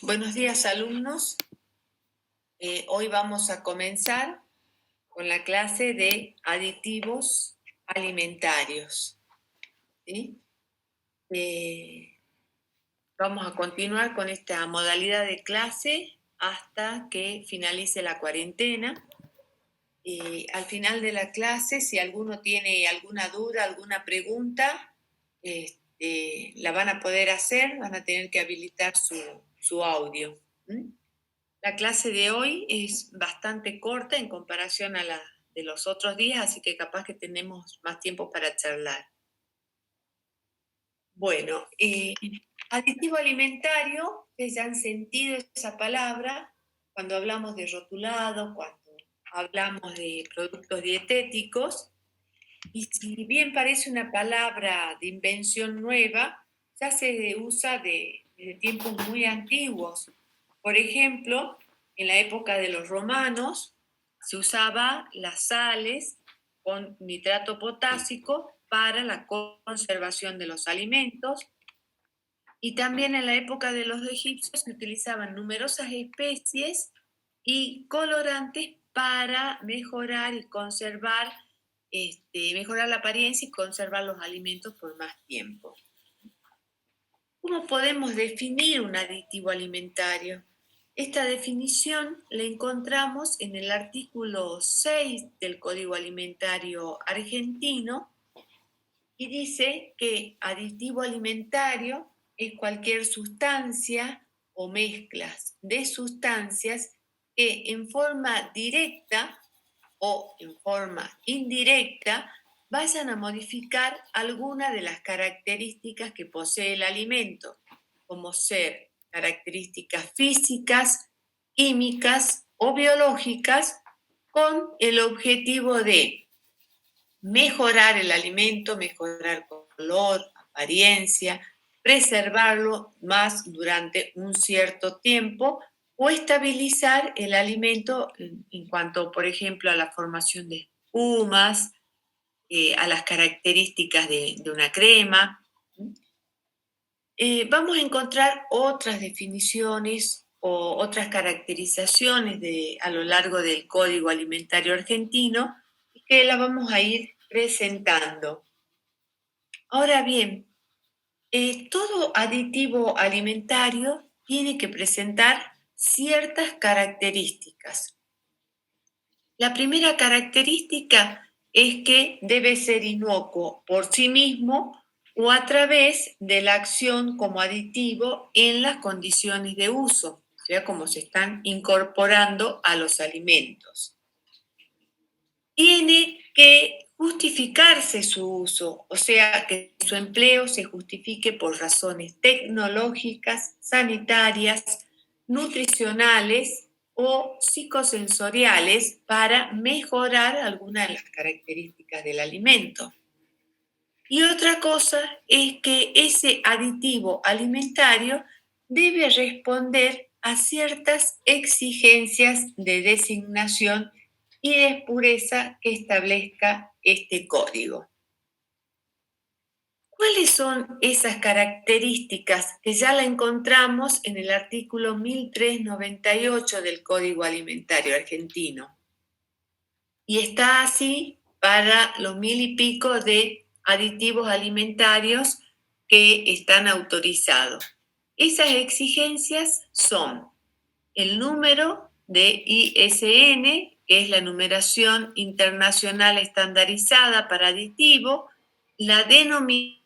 Buenos días, alumnos. Hoy vamos a comenzar con la clase de aditivos alimentarios. ¿Sí? Vamos a continuar con esta modalidad de clase hasta que finalice la cuarentena. Al final de la clase, si alguno tiene alguna duda, alguna pregunta, la van a poder hacer, van a tener que habilitar su audio. La clase de hoy es bastante corta en comparación a la de los otros días, así que capaz que tenemos más tiempo para charlar. Bueno, aditivo alimentario, ustedes ya han sentido esa palabra cuando hablamos de rotulado, cuando hablamos de productos dietéticos, y si bien parece una palabra de invención nueva, ya se usa desde tiempos muy antiguos. Por ejemplo, en la época de los romanos se usaba las sales con nitrato potásico para la conservación de los alimentos, y también en la época de los egipcios se utilizaban numerosas especies y colorantes para mejorar y conservar, mejorar la apariencia y conservar los alimentos por más tiempo. ¿Cómo podemos definir un aditivo alimentario? Esta definición la encontramos en el artículo 6 del Código Alimentario Argentino y dice que aditivo alimentario es cualquier sustancia o mezclas de sustancias que en forma directa o en forma indirecta vayan a modificar alguna de las características que posee el alimento, como ser características físicas, químicas o biológicas, con el objetivo de mejorar el alimento, mejorar color, apariencia, preservarlo más durante un cierto tiempo o estabilizar el alimento en cuanto, por ejemplo, a la formación de espumas, a las características de una crema. Vamos a encontrar otras definiciones o otras caracterizaciones a lo largo del Código Alimentario Argentino que la vamos a ir presentando. Ahora bien, todo aditivo alimentario tiene que presentar ciertas características. La primera característica es que debe ser inocuo por sí mismo o a través de la acción como aditivo en las condiciones de uso, o sea, como se están incorporando a los alimentos. Tiene que justificarse su uso, o sea, que su empleo se justifique por razones tecnológicas, sanitarias, nutricionales o psicosensoriales para mejorar alguna de las características del alimento. Y otra cosa es que ese aditivo alimentario debe responder a ciertas exigencias de designación y de pureza que establezca este código. ¿Cuáles son esas características que ya la encontramos en el artículo 1398 del Código Alimentario Argentino? Y está así para los 1000 y pico de aditivos alimentarios que están autorizados. Esas exigencias son el número de ISN, que es la numeración internacional estandarizada para aditivo, la denominación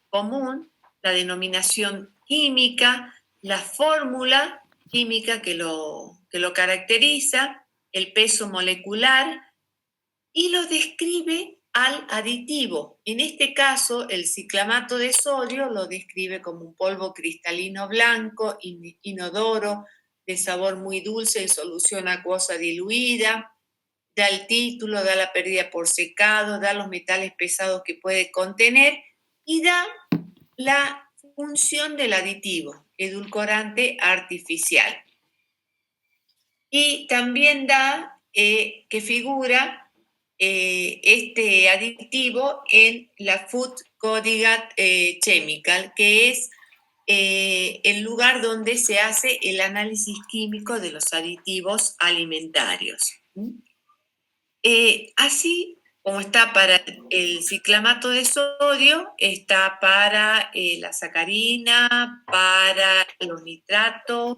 común, la denominación química, la fórmula química que lo caracteriza, el peso molecular, y lo describe al aditivo. En este caso, el ciclamato de sodio lo describe como un polvo cristalino blanco, inodoro, de sabor muy dulce en solución acuosa diluida, da el título, da la pérdida por secado, da los metales pesados que puede contener y da la función del aditivo, edulcorante artificial. Y también da que figura este aditivo en la Food Codigat Chemical, que es el lugar donde se hace el análisis químico de los aditivos alimentarios. Así como está para el ciclamato de sodio, está para la sacarina, para los nitratos,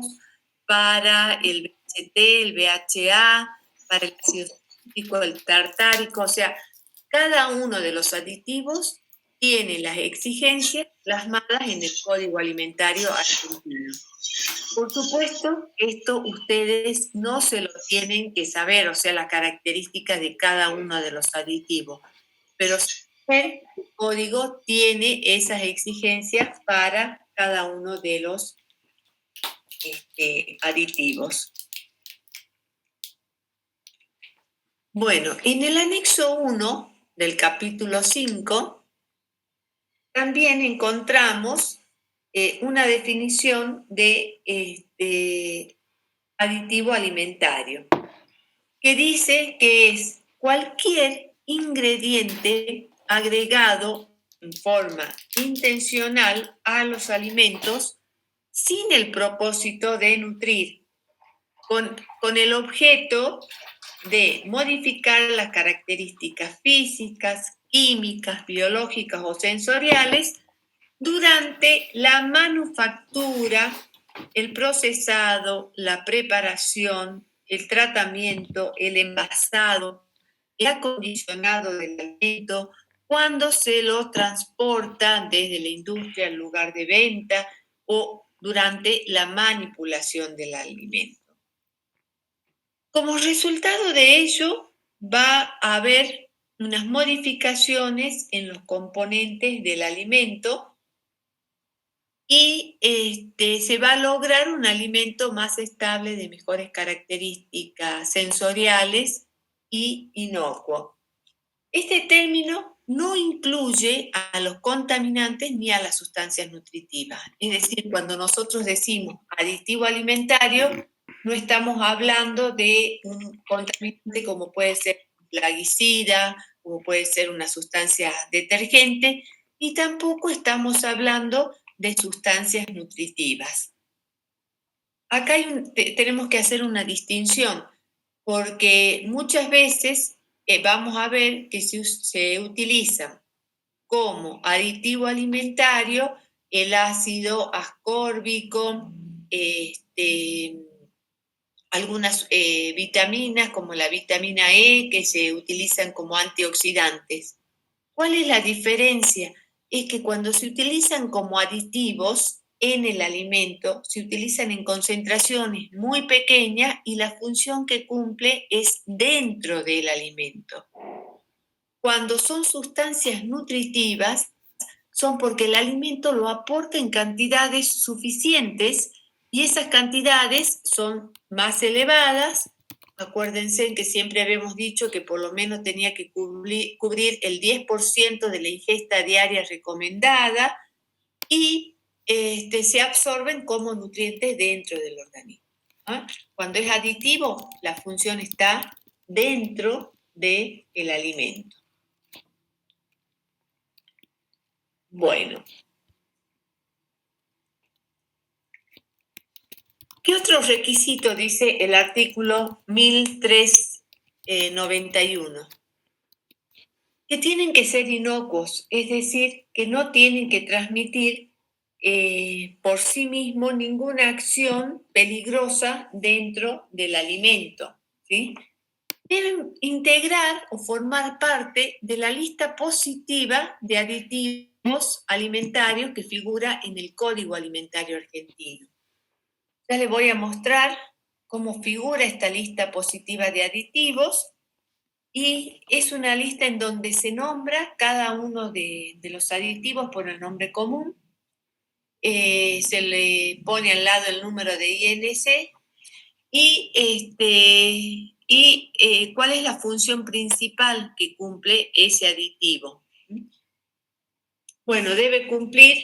para el BHT, el BHA, para el ácido cítrico, el tartárico, o sea, cada uno de los aditivos tiene las exigencias plasmadas en el Código Alimentario Argentino. Por supuesto, esto ustedes no se lo tienen que saber, o sea, las características de cada uno de los aditivos, pero el código tiene esas exigencias para cada uno de los aditivos. Bueno, en el anexo 1 del capítulo 5 también encontramos una definición de aditivo alimentario, que dice que es cualquier ingrediente agregado en forma intencional a los alimentos sin el propósito de nutrir, con el objeto de modificar las características físicas, químicas, biológicas o sensoriales durante la manufactura, el procesado, la preparación, el tratamiento, el envasado, el acondicionado del alimento, cuando se lo transporta desde la industria al lugar de venta o durante la manipulación del alimento. Como resultado de ello, va a haber unas modificaciones en los componentes del alimento y se va a lograr un alimento más estable, de mejores características sensoriales y inocuo. Este término no incluye a los contaminantes ni a las sustancias nutritivas. Es decir, cuando nosotros decimos aditivo alimentario, no estamos hablando de un contaminante como puede ser plaguicida, como puede ser una sustancia detergente, y tampoco estamos hablando de sustancias nutritivas. Acá tenemos que hacer una distinción, porque muchas veces vamos a ver que se utiliza como aditivo alimentario el ácido ascórbico, algunas vitaminas como la vitamina E que se utilizan como antioxidantes. ¿Cuál es la diferencia? Es que cuando se utilizan como aditivos en el alimento, se utilizan en concentraciones muy pequeñas y la función que cumple es dentro del alimento. Cuando son sustancias nutritivas, son porque el alimento lo aporta en cantidades suficientes y esas cantidades son más elevadas. Acuérdense que siempre habíamos dicho que por lo menos tenía que cubrir el 10% de la ingesta diaria recomendada y se absorben como nutrientes dentro del organismo. ¿Ah? Cuando es aditivo, la función está dentro del alimento. Bueno. ¿Qué otro requisito dice el artículo 1391? Que tienen que ser inocuos, es decir, que no tienen que transmitir por sí mismo ninguna acción peligrosa dentro del alimento, ¿sí? Deben integrar o formar parte de la lista positiva de aditivos alimentarios que figura en el Código Alimentario Argentino. Ya les voy a mostrar cómo figura esta lista positiva de aditivos y es una lista en donde se nombra cada uno de los aditivos por el nombre común, se le pone al lado el número de INC y cuál es la función principal que cumple ese aditivo. Bueno, debe cumplir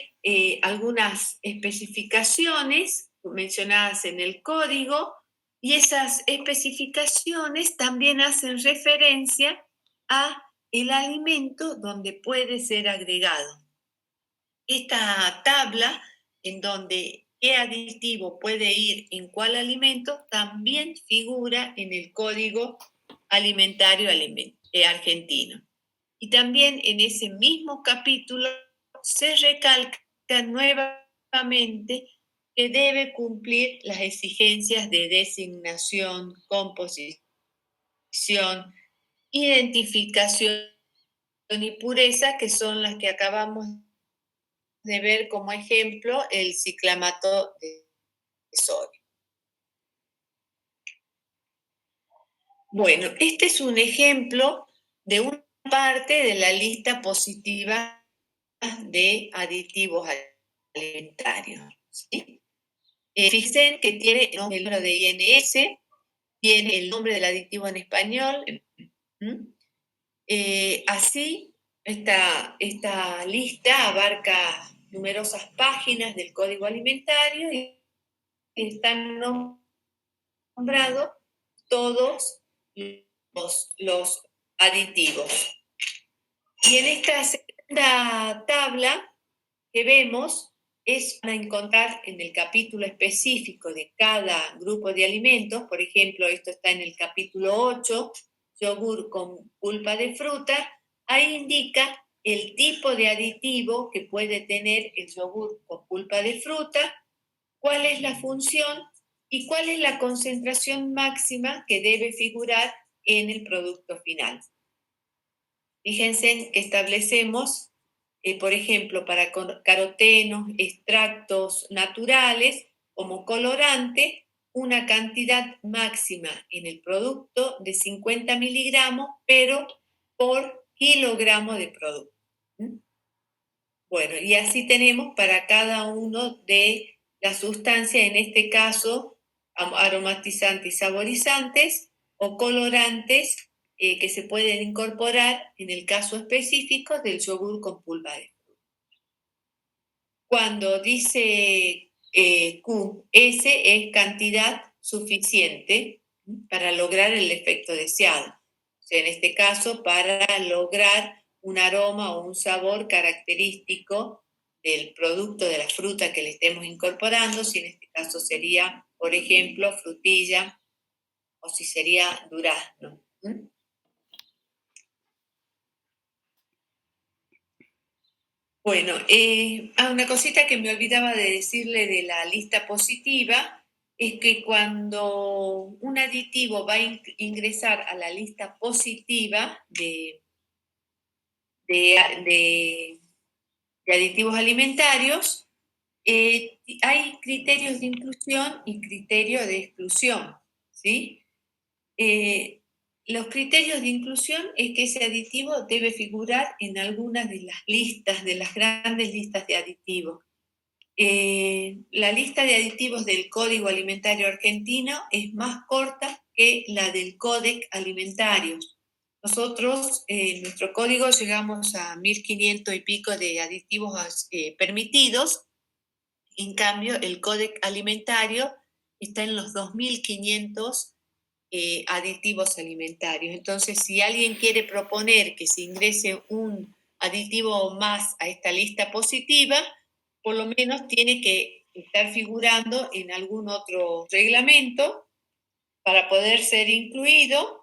algunas especificaciones mencionadas en el código y esas especificaciones también hacen referencia a el alimento donde puede ser agregado. Esta tabla en donde qué aditivo puede ir en cuál alimento, también figura en el Código Alimentario argentino. Y también en ese mismo capítulo se recalca nuevamente que debe cumplir las exigencias de designación, composición, identificación y pureza, que son las que acabamos de ver como ejemplo el ciclamato de sodio. Bueno, este es un ejemplo de una parte de la lista positiva de aditivos alimentarios, ¿sí? Fíjense que tiene el número de INS, tiene el nombre del aditivo en español. Así, esta lista abarca numerosas páginas del Código Alimentario y están nombrados todos los aditivos. Y en esta segunda tabla que vemos, van a encontrar en el capítulo específico de cada grupo de alimentos. Por ejemplo, esto está en el capítulo 8, yogur con pulpa de fruta. Ahí indica el tipo de aditivo que puede tener el yogur con pulpa de fruta, cuál es la función y cuál es la concentración máxima que debe figurar en el producto final. Fíjense que establecemos, por ejemplo, para carotenos, extractos naturales, como colorante, una cantidad máxima en el producto de 50 miligramos, pero por kilogramo de producto. Bueno, y así tenemos para cada uno de las sustancias, en este caso, aromatizantes y saborizantes o colorantes que se pueden incorporar en el caso específico del yogur con pulpa de fruta. Cuando dice Q, S es cantidad suficiente para lograr el efecto deseado. O sea, en este caso, para lograr un aroma o un sabor característico del producto de la fruta que le estemos incorporando, si en este caso sería, por ejemplo, frutilla o si sería durazno. Bueno, una cosita que me olvidaba de decirle de la lista positiva es que cuando un aditivo va a ingresar a la lista positiva de aditivos alimentarios, hay criterios de inclusión y criterios de exclusión, ¿sí? Los criterios de inclusión es que ese aditivo debe figurar en algunas de las listas, de las grandes listas de aditivos. La lista de aditivos del Código Alimentario Argentino es más corta que la del Códex Alimentario. Nosotros, en nuestro código, llegamos a 1.500 y pico de aditivos permitidos. En cambio, el Códex Alimentario está en los 2.500 aditivos alimentarios. Entonces, si alguien quiere proponer que se ingrese un aditivo más a esta lista positiva, por lo menos tiene que estar figurando en algún otro reglamento para poder ser incluido,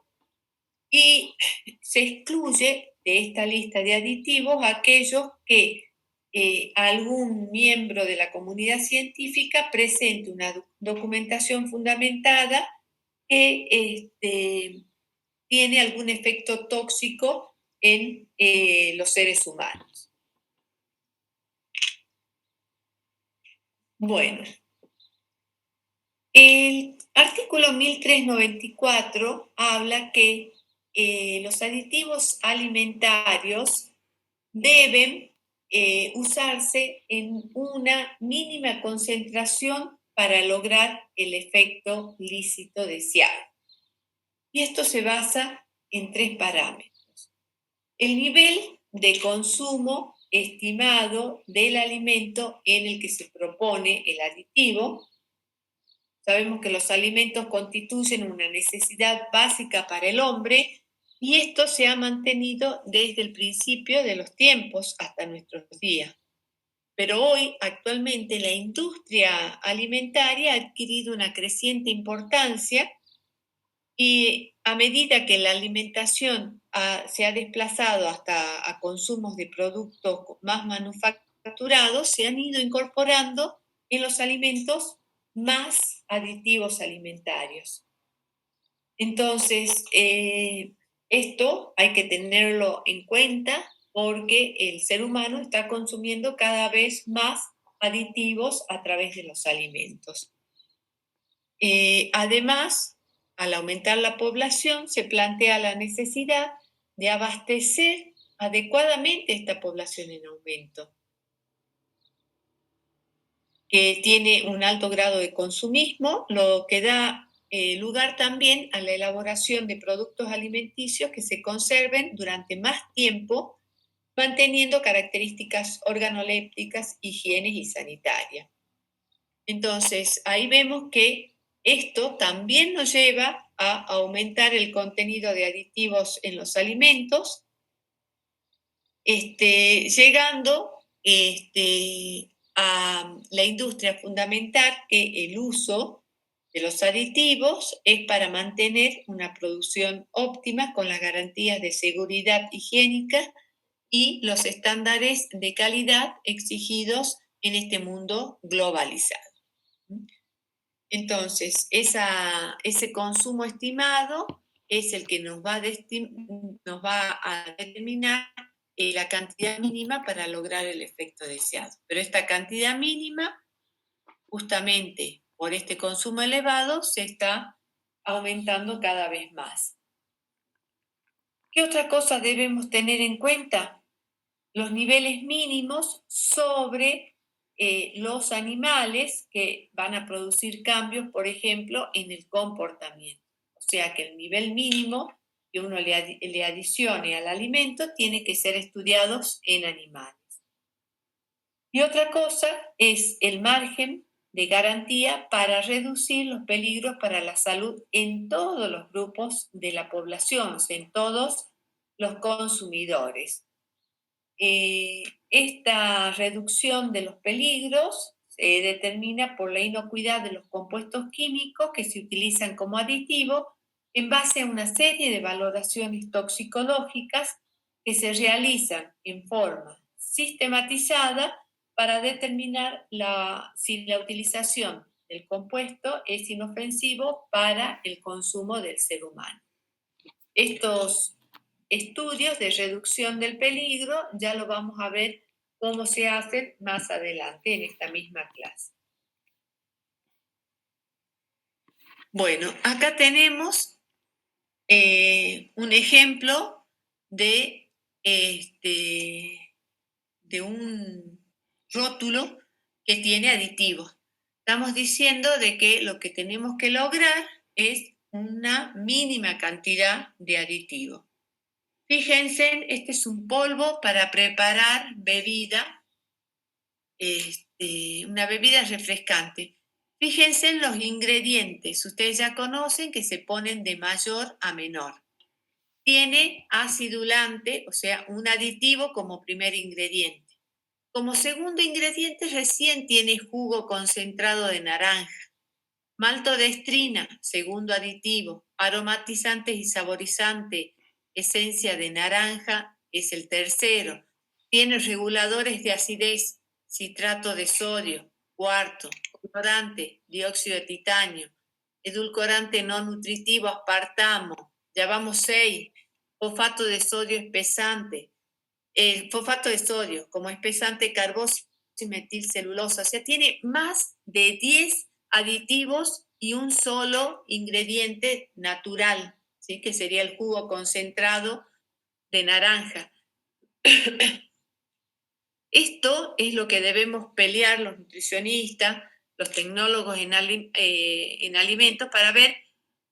y se excluye de esta lista de aditivos aquellos que algún miembro de la comunidad científica presente una documentación fundamentada que tiene algún efecto tóxico en los seres humanos. Bueno, el artículo 1394 habla que los aditivos alimentarios deben usarse en una mínima concentración para lograr el efecto lícito deseado. Y esto se basa en 3 parámetros. El nivel de consumo estimado del alimento en el que se propone el aditivo. Sabemos que los alimentos constituyen una necesidad básica para el hombre y esto se ha mantenido desde el principio de los tiempos hasta nuestros días. pero hoy, actualmente, la industria alimentaria ha adquirido una creciente importancia y a medida que la alimentación se ha desplazado hasta a consumos de productos más manufacturados, se han ido incorporando en los alimentos más aditivos alimentarios. Entonces, esto hay que tenerlo en cuenta porque el ser humano está consumiendo cada vez más aditivos a través de los alimentos. Además, al aumentar la población, se plantea la necesidad de abastecer adecuadamente esta población en aumento, que tiene un alto grado de consumismo, lo que da lugar también a la elaboración de productos alimenticios que se conserven durante más tiempo, manteniendo características organolépticas, higiene y sanitarias. Entonces, ahí vemos que esto también nos lleva a aumentar el contenido de aditivos en los alimentos, llegando a la industria fundamental que el uso de los aditivos es para mantener una producción óptima con las garantías de seguridad higiénica y los estándares de calidad exigidos en este mundo globalizado. Entonces, ese consumo estimado es el que nos va a determinar la cantidad mínima para lograr el efecto deseado. Pero esta cantidad mínima, justamente por este consumo elevado, se está aumentando cada vez más. ¿Qué otra cosa debemos tener en cuenta? Los niveles mínimos sobre los animales que van a producir cambios, por ejemplo, en el comportamiento. O sea que el nivel mínimo que uno le adicione al alimento tiene que ser estudiados en animales. Y otra cosa es el margen de garantía para reducir los peligros para la salud en todos los grupos de la población, o sea, en todos los consumidores. Esta reducción de los peligros se determina por la inocuidad de los compuestos químicos que se utilizan como aditivo en base a una serie de valoraciones toxicológicas que se realizan en forma sistematizada para determinar si la utilización del compuesto es inofensivo para el consumo del ser humano. Estos estudios de reducción del peligro ya lo vamos a ver cómo se hacen más adelante en esta misma clase. Bueno, acá tenemos un ejemplo de un rótulo que tiene aditivos. Estamos diciendo de que lo que tenemos que lograr es una mínima cantidad de aditivos. Fíjense, este es un polvo para preparar bebida, una bebida refrescante. Fíjense en los ingredientes, ustedes ya conocen que se ponen de mayor a menor. Tiene acidulante, o sea, un aditivo como primer ingrediente. Como segundo ingrediente recién tiene jugo concentrado de naranja. Maltodextrina, segundo aditivo. Aromatizantes y saborizante, esencia de naranja, es el tercero. Tiene reguladores de acidez, citrato de sodio. Cuarto, colorante, dióxido de titanio. Edulcorante no nutritivo, aspartamo. Ya vamos 6. Fosfato de sodio espesante. El fosfato de sodio como espesante, carboxi y metilcelulosa. O sea, tiene más de 10 aditivos y un solo ingrediente natural, ¿sí? Que sería el jugo concentrado de naranja. Esto es lo que debemos pelear los nutricionistas, los tecnólogos en alimentos para ver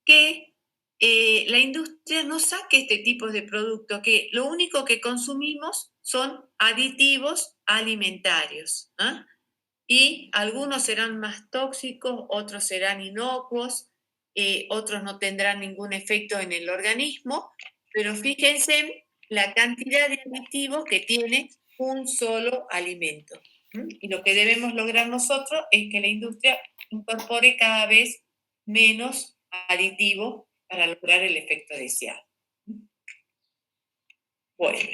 que la industria no saque este tipo de productos, que lo único que consumimos son aditivos alimentarios. Y algunos serán más tóxicos, otros serán inocuos, otros no tendrán ningún efecto en el organismo, pero fíjense la cantidad de aditivos que tiene un solo alimento. Y lo que debemos lograr nosotros es que la industria incorpore cada vez menos aditivo para lograr el efecto deseado. Bueno,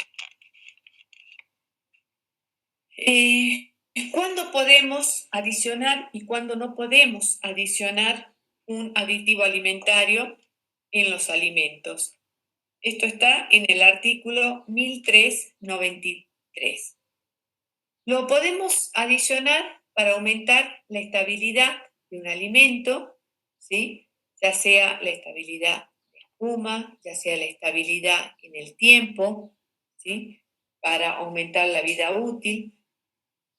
¿cuándo podemos adicionar y cuándo no podemos adicionar un aditivo alimentario en los alimentos? Esto está en el artículo 1393. Lo podemos adicionar para aumentar la estabilidad de un alimento, ¿sí? Ya sea la estabilidad de espuma, ya sea la estabilidad en el tiempo, ¿sí? Para aumentar la vida útil.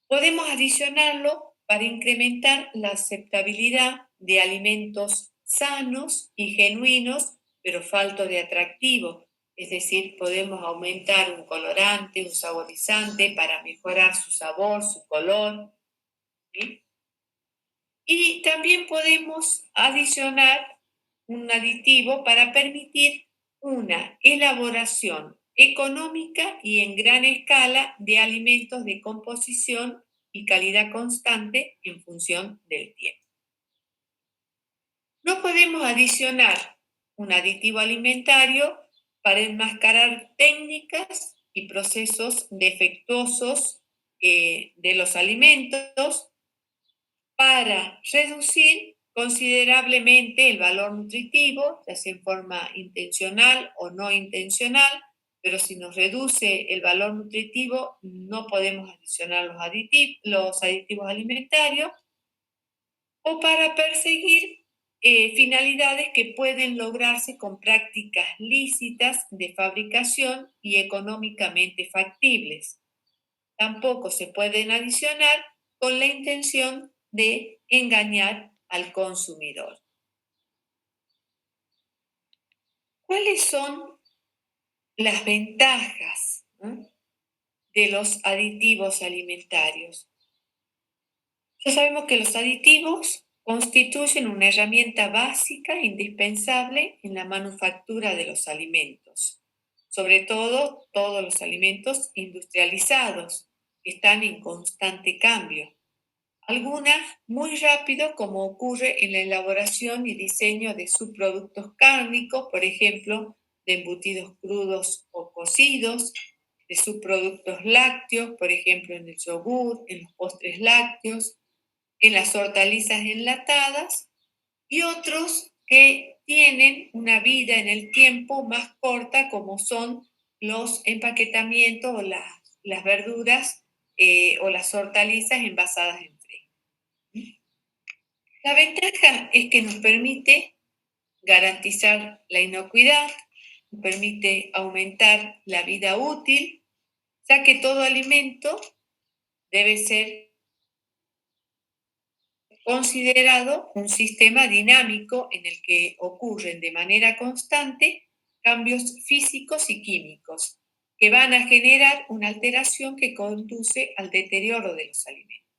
Podemos adicionarlo para incrementar la aceptabilidad de alimentos sanos y genuinos, pero faltos de atractivo. Es decir, podemos aumentar un colorante, un saborizante para mejorar su sabor, su color, ¿sí? Y también podemos adicionar un aditivo para permitir una elaboración económica y en gran escala de alimentos de composición y calidad constante en función del tiempo. No podemos adicionar un aditivo alimentario para enmascarar técnicas y procesos defectuosos de los alimentos, para reducir considerablemente el valor nutritivo, ya sea en forma intencional o no intencional, pero si nos reduce el valor nutritivo, no podemos adicionar los aditivos alimentarios, o para perseguir finalidades que pueden lograrse con prácticas lícitas de fabricación y económicamente factibles. Tampoco se pueden adicionar con la intención de engañar al consumidor. ¿Cuáles son las ventajas, ¿no?, de los aditivos alimentarios? Ya sabemos que los aditivos constituyen una herramienta básica e indispensable en la manufactura de los alimentos, sobre todo todos los alimentos industrializados, que están en constante cambio. Algunas muy rápido, como ocurre en la elaboración y diseño de subproductos cárnicos, por ejemplo, de embutidos crudos o cocidos, de subproductos lácteos, por ejemplo, en el yogur, en los postres lácteos, en las hortalizas enlatadas, y otros que tienen una vida en el tiempo más corta, como son los empaquetamientos o las verduras o las hortalizas envasadas en fresco. La ventaja es que nos permite garantizar la inocuidad, nos permite aumentar la vida útil, ya que todo alimento debe ser considerado un sistema dinámico en el que ocurren de manera constante cambios físicos y químicos que van a generar una alteración que conduce al deterioro de los alimentos.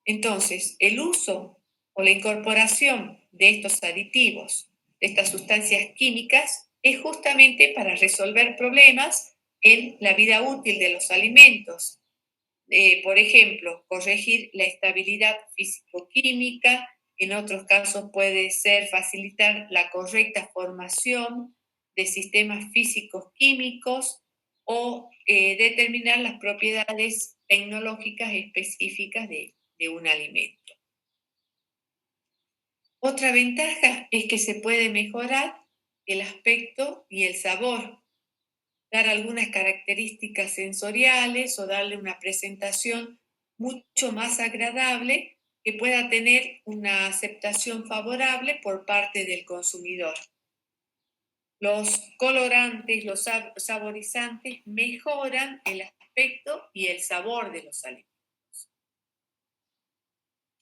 Entonces, el uso o la incorporación de estos aditivos, de estas sustancias químicas, es justamente para resolver problemas en la vida útil de los alimentos. Por ejemplo, corregir la estabilidad físico-química, en otros casos puede ser facilitar la correcta formación de sistemas físicos químicos o determinar las propiedades tecnológicas específicas de un alimento. Otra ventaja es que se puede mejorar el aspecto y el sabor, dar algunas características sensoriales o darle una presentación mucho más agradable que pueda tener una aceptación favorable por parte del consumidor. Los colorantes, los saborizantes mejoran el aspecto y el sabor de los alimentos.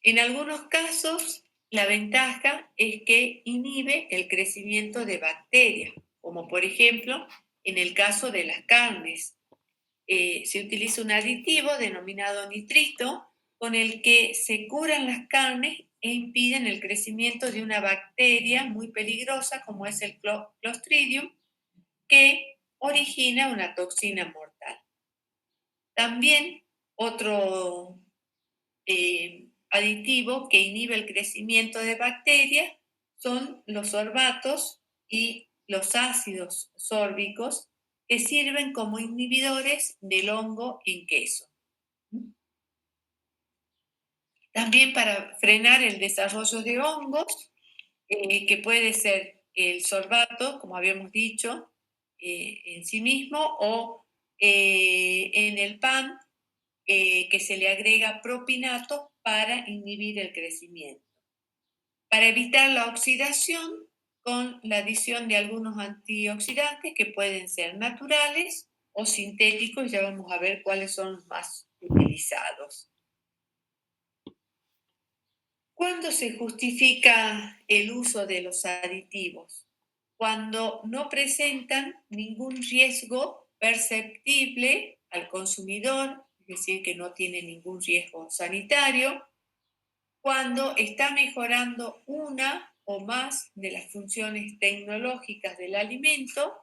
En algunos casos, la ventaja es que inhibe el crecimiento de bacterias, como por ejemplo en el caso de las carnes. Se utiliza un aditivo denominado nitrito con el que se curan las carnes e impiden el crecimiento de una bacteria muy peligrosa como es el Clostridium, que origina una toxina mortal. También otro aditivo que inhibe el crecimiento de bacterias son los sorbatos y los ácidos sórbicos, que sirven como inhibidores del hongo en queso. También para frenar el desarrollo de hongos, que puede ser el sorbato, como habíamos dicho, en sí mismo, o en el pan, que se le agrega propinato para inhibir el crecimiento. Para evitar la oxidación, con la adición de algunos antioxidantes que pueden ser naturales o sintéticos, ya vamos a ver cuáles son los más utilizados. ¿Cuándo se justifica el uso de los aditivos? Cuando no presentan ningún riesgo perceptible al consumidor, es decir, que no tiene ningún riesgo sanitario, cuando está mejorando una o más de las funciones tecnológicas del alimento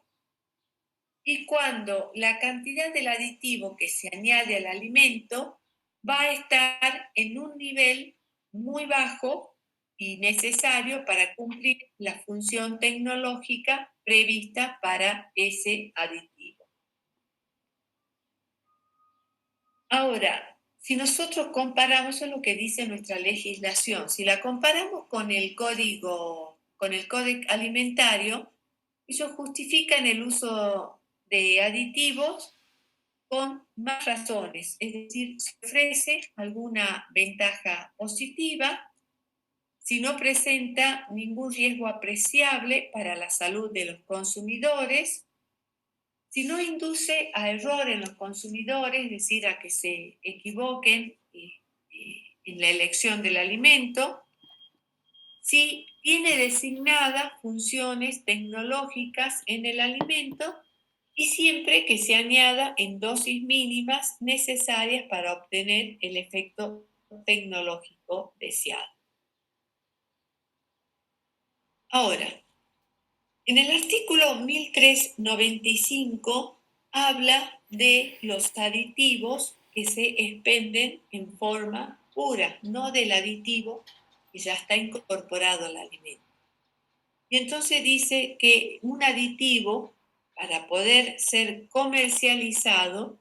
y cuando la cantidad del aditivo que se añade al alimento va a estar en un nivel muy bajo y necesario para cumplir la función tecnológica prevista para ese aditivo. Ahora, si nosotros comparamos, eso es lo que dice nuestra legislación, si la comparamos con el Código Alimentario, ellos justifican el uso de aditivos con más razones, es decir, si ofrece alguna ventaja positiva, si no presenta ningún riesgo apreciable para la salud de los consumidores, si no induce a error en los consumidores, es decir, a que se equivoquen en la elección del alimento, si tiene designadas funciones tecnológicas en el alimento y siempre que se añada en dosis mínimas necesarias para obtener el efecto tecnológico deseado. Ahora, en el artículo 1395 habla de los aditivos que se expenden en forma pura, no del aditivo que ya está incorporado al alimento. Y entonces dice que un aditivo, para poder ser comercializado,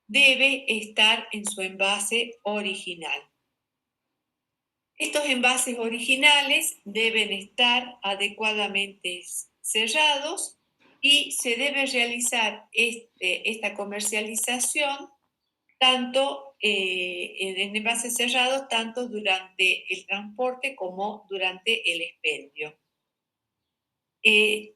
debe estar en su envase original. Estos envases originales deben estar adecuadamente cerrados y se debe realizar esta comercialización tanto en envases cerrados, tanto durante el transporte como durante el expendio.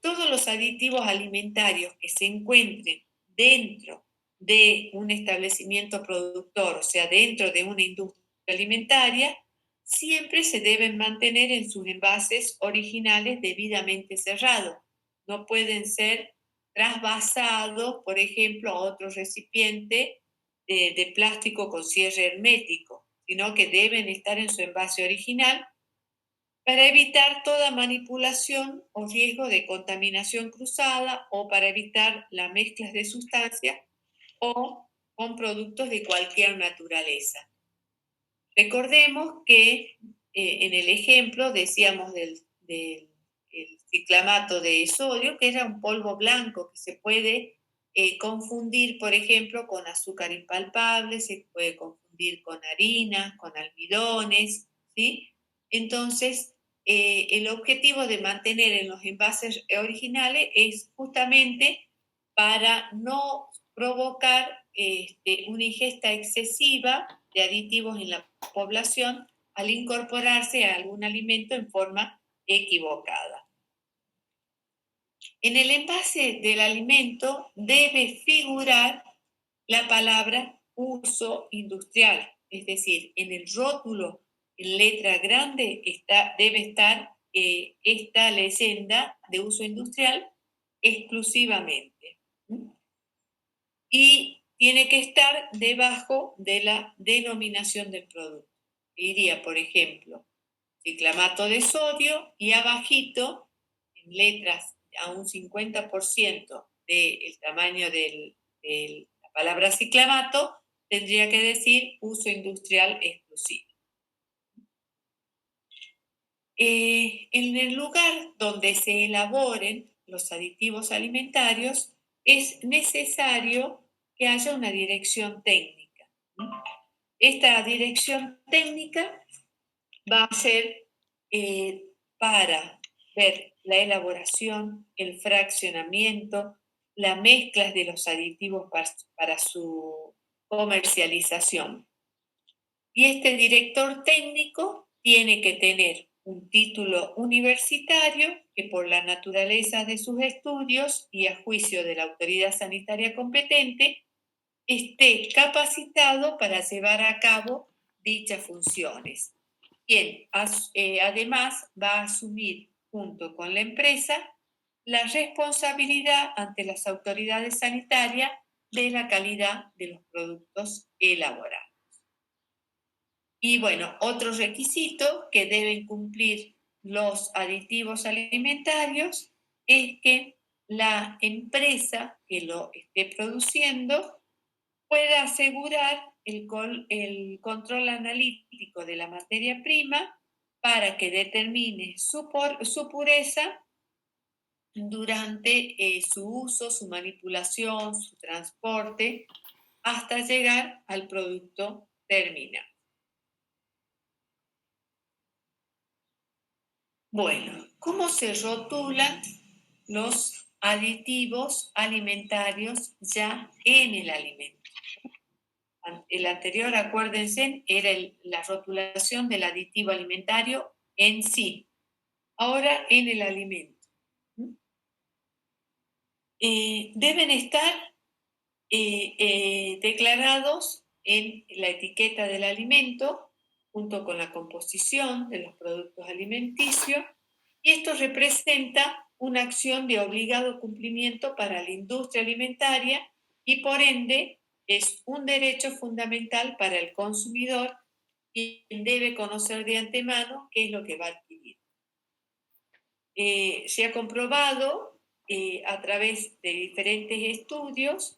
Todos los aditivos alimentarios que se encuentren dentro de un establecimiento productor, o sea, dentro de una industria alimentaria, siempre se deben mantener en sus envases originales debidamente cerrados. No pueden ser trasvasados, por ejemplo, a otro recipiente de plástico con cierre hermético, sino que deben estar en su envase original para evitar toda manipulación o riesgo de contaminación cruzada o para evitar las mezclas de sustancias o con productos de cualquier naturaleza. Recordemos que en el ejemplo decíamos del el ciclamato de sodio, que era un polvo blanco que se puede confundir, por ejemplo, con azúcar impalpable, se puede confundir con harinas, con almidones, ¿sí? Entonces, el objetivo de mantener en los envases originales es justamente para no provocar una ingesta excesiva de aditivos en la población al incorporarse a algún alimento en forma equivocada. En el envase del alimento debe figurar la palabra uso industrial, es decir, en el rótulo en letra grande debe estar esta leyenda de uso industrial exclusivamente. Y tiene que estar debajo de la denominación del producto. Diría, por ejemplo, ciclamato de sodio y abajito, en letras a un 50% del tamaño de la palabra ciclamato, tendría que decir uso industrial exclusivo. producido. En el lugar donde se elaboren los aditivos alimentarios, es necesario que haya una dirección técnica. Esta dirección técnica va a ser para ver la elaboración, el fraccionamiento, las mezclas de los aditivos para su comercialización. Y este director técnico tiene que tener un título universitario que por la naturaleza de sus estudios y a juicio de la autoridad sanitaria competente esté capacitado para llevar a cabo dichas funciones. Quien además va a asumir junto con la empresa la responsabilidad ante las autoridades sanitarias de la calidad de los productos elaborados. Y bueno, otro requisito que deben cumplir los aditivos alimentarios es que la empresa que lo esté produciendo pueda asegurar el control analítico de la materia prima para que determine su pureza durante su uso, su manipulación, su transporte, hasta llegar al producto terminado. Bueno, ¿cómo se rotulan los aditivos alimentarios ya en el alimento? El anterior, acuérdense, era la rotulación del aditivo alimentario en sí. Ahora en el alimento. Deben estar declarados en la etiqueta del alimento junto con la composición de los productos alimenticios, y esto representa una acción de obligado cumplimiento para la industria alimentaria y por ende es un derecho fundamental para el consumidor, quien debe conocer de antemano qué es lo que va a adquirir. Se ha comprobado a través de diferentes estudios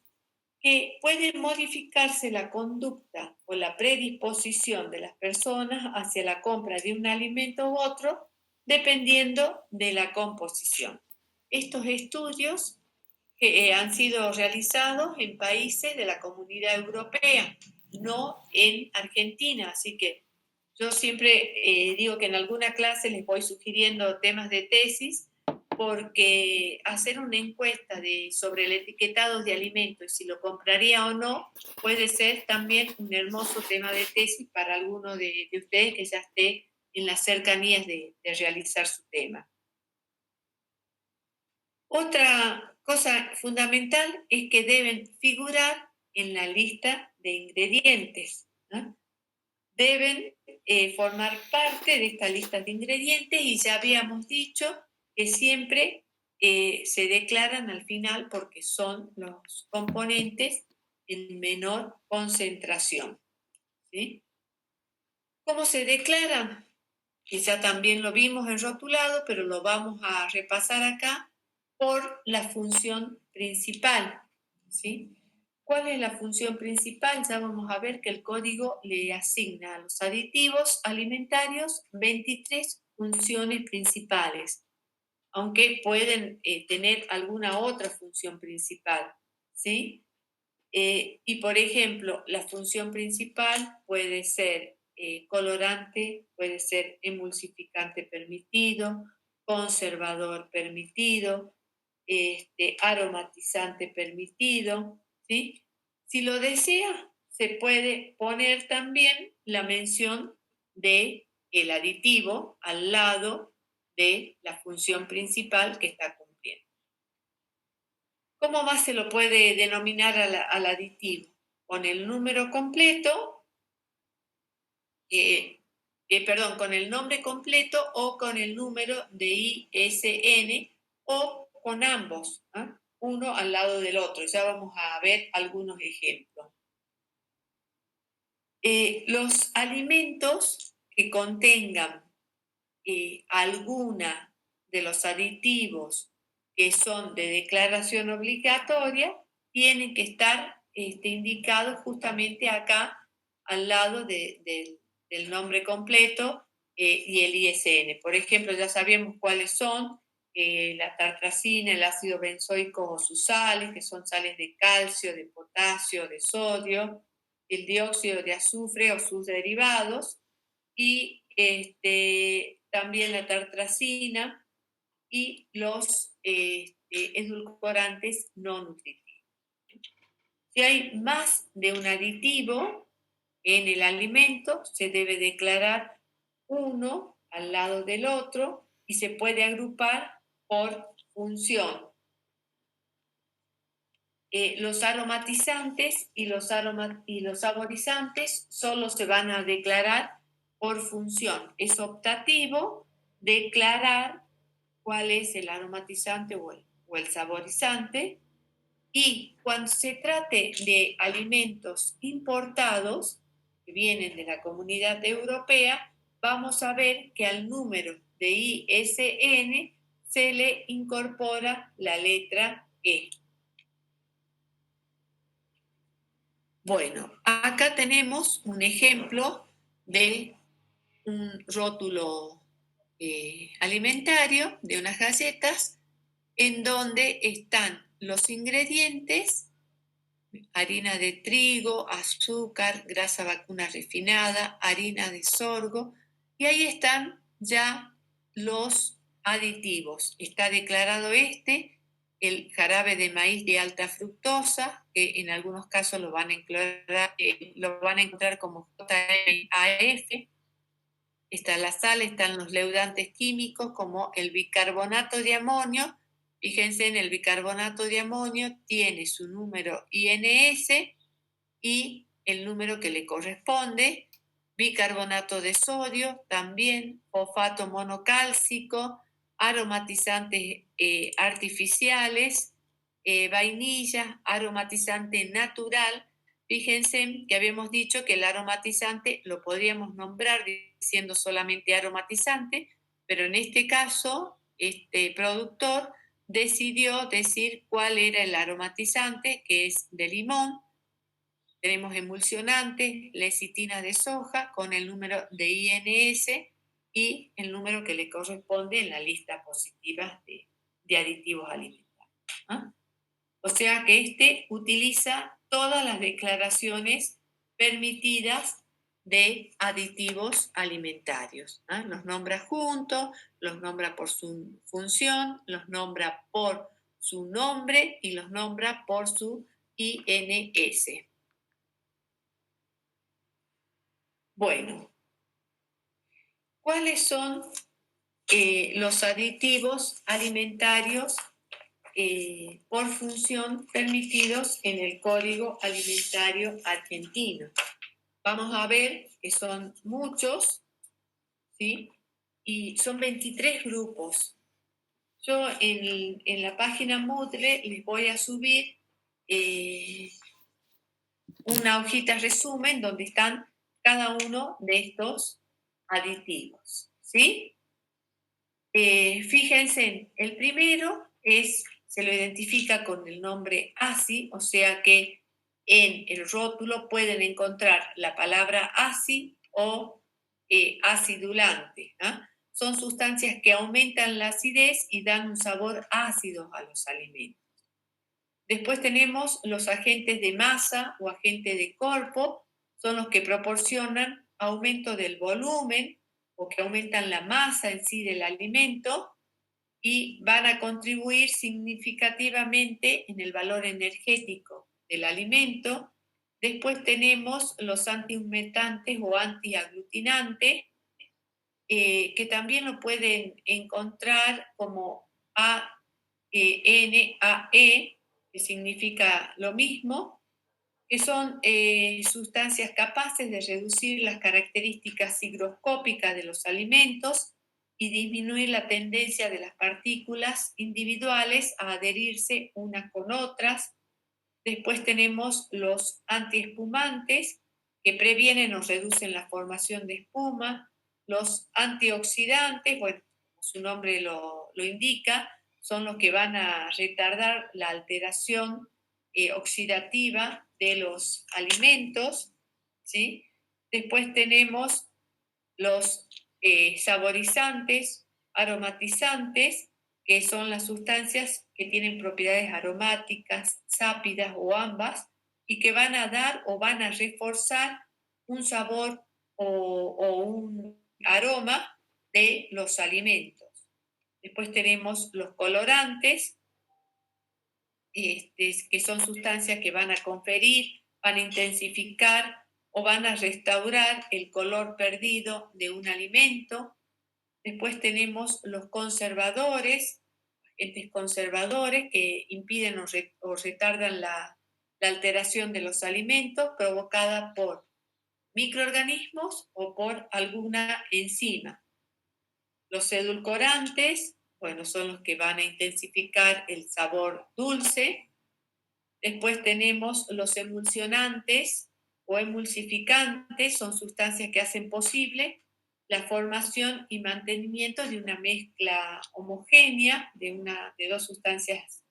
que puede modificarse la conducta o la predisposición de las personas hacia la compra de un alimento u otro dependiendo de la composición. Estos estudios han sido realizados en países de la Comunidad Europea, no en Argentina, así que yo siempre digo que en alguna clase les voy sugiriendo temas de tesis, porque hacer una encuesta sobre el etiquetado de alimentos y si lo compraría o no puede ser también un hermoso tema de tesis para alguno de ustedes que ya esté en las cercanías de realizar su tema. Otra cosa fundamental es que deben figurar en la lista de ingredientes, ¿no? Deben formar parte de esta lista de ingredientes y ya habíamos dicho que siempre se declaran al final porque son los componentes en menor concentración. ¿Sí? ¿Cómo se declaran? Que ya también lo vimos en rotulado, pero lo vamos a repasar acá por la función principal. ¿Sí? ¿Cuál es la función principal? Ya vamos a ver que el código le asigna a los aditivos alimentarios 23 funciones principales, aunque pueden tener alguna otra función principal, ¿sí? Y por ejemplo, la función principal puede ser colorante, puede ser emulsificante permitido, conservador permitido, aromatizante permitido, ¿sí? Si lo desea, se puede poner también la mención de el aditivo al lado de la función principal que está cumpliendo. ¿Cómo más se lo puede denominar al aditivo? Con el número completo, con el nombre completo o con el número de ISN o con ambos, ¿eh? Uno al lado del otro. Ya vamos a ver algunos ejemplos. Los alimentos que contengan alguna de los aditivos que son de declaración obligatoria tienen que estar indicados justamente acá al lado del del nombre completo y el ISN. Por ejemplo, ya sabemos cuáles son la tartrazina, el ácido benzoico o sus sales, que son sales de calcio, de potasio, de sodio, el dióxido de azufre o sus derivados, y también la tartrazina y los edulcorantes no nutritivos. Si hay más de un aditivo en el alimento, se debe declarar uno al lado del otro y se puede agrupar por función. Los aromatizantes y los saborizantes solo se van a declarar por función. Es optativo declarar cuál es el aromatizante o el saborizante. Y cuando se trate de alimentos importados que vienen de la Comunidad Europea, vamos a ver que al número de ISN se le incorpora la letra E. Bueno, acá tenemos un ejemplo de un rótulo alimentario de unas galletas en donde están los ingredientes: harina de trigo, azúcar, grasa vacuna refinada, harina de sorgo, y ahí están ya los aditivos. Está declarado el jarabe de maíz de alta fructosa, que en algunos casos lo van a encontrar como JAF. Está la sal, están los leudantes químicos como el bicarbonato de amonio. Fíjense, en el bicarbonato de amonio tiene su número INS y el número que le corresponde. Bicarbonato de sodio también, fosfato monocálcico, aromatizantes artificiales, vainilla, aromatizante natural. Fíjense que habíamos dicho que el aromatizante lo podríamos nombrar diciendo solamente aromatizante, pero en este caso, este productor decidió decir cuál era el aromatizante, que es de limón. Tenemos emulsionantes, lecitina de soja con el número de INS y el número que le corresponde en la lista positiva de aditivos alimentarios. ¿Ah? O sea que utiliza todas las declaraciones permitidas de aditivos alimentarios. ¿Ah? Los nombra juntos, los nombra por su función, los nombra por su nombre y los nombra por su INS. Bueno, ¿cuáles son los aditivos alimentarios por función permitidos en el Código Alimentario Argentino? Vamos a ver que son muchos, ¿sí? Y son 23 grupos. Yo en la página Moodle les voy a subir una hojita resumen donde están cada uno de estos aditivos, ¿sí? Fíjense, el primero se lo identifica con el nombre ASI, o sea que en el rótulo pueden encontrar la palabra ASI o acidulante. ¿Ah? Son sustancias que aumentan la acidez y dan un sabor ácido a los alimentos. Después tenemos los agentes de masa o agentes de cuerpo, son los que proporcionan aumento del volumen o que aumentan la masa en sí del alimento y van a contribuir significativamente en el valor energético del alimento. Después tenemos los antihumectantes o antiaglutinantes, que también lo pueden encontrar como ANAE, que significa lo mismo, que son sustancias capaces de reducir las características higroscópicas de los alimentos y disminuir la tendencia de las partículas individuales a adherirse unas con otras. Después tenemos los antiespumantes, que previenen o reducen la formación de espuma. Los antioxidantes, bueno, como su nombre lo indica, son los que van a retardar la alteración oxidativa de los alimentos, ¿sí? Después tenemos los saborizantes, aromatizantes, que son las sustancias que tienen propiedades aromáticas, sápidas o ambas, y que van a dar o van a reforzar un sabor o un aroma de los alimentos. Después tenemos los colorantes, que son sustancias que van a conferir, van a intensificar o van a restaurar el color perdido de un alimento. Después tenemos los conservadores, agentes conservadores que impiden o retardan la alteración de los alimentos provocada por microorganismos o por alguna enzima. Los edulcorantes, bueno, son los que van a intensificar el sabor dulce. Después tenemos los emulsionantes o emulsificantes, son sustancias que hacen posible la formación y mantenimiento de una mezcla homogénea de dos sustancias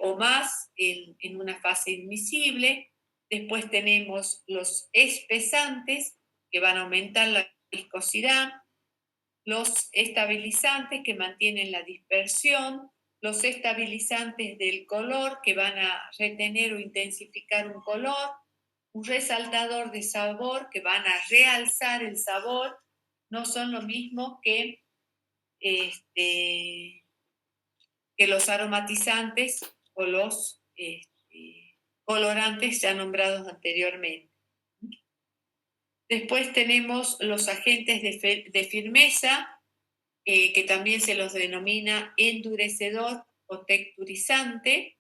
o más en una fase admisible. Después tenemos los espesantes que van a aumentar la viscosidad, los estabilizantes que mantienen la dispersión, los estabilizantes del color que van a retener o intensificar un color, un resaltador de sabor que van a realzar el sabor, no son lo mismo este, que los aromatizantes o los colorantes ya nombrados anteriormente. Después tenemos los agentes de firmeza, que también se los denomina endurecedor o texturizante.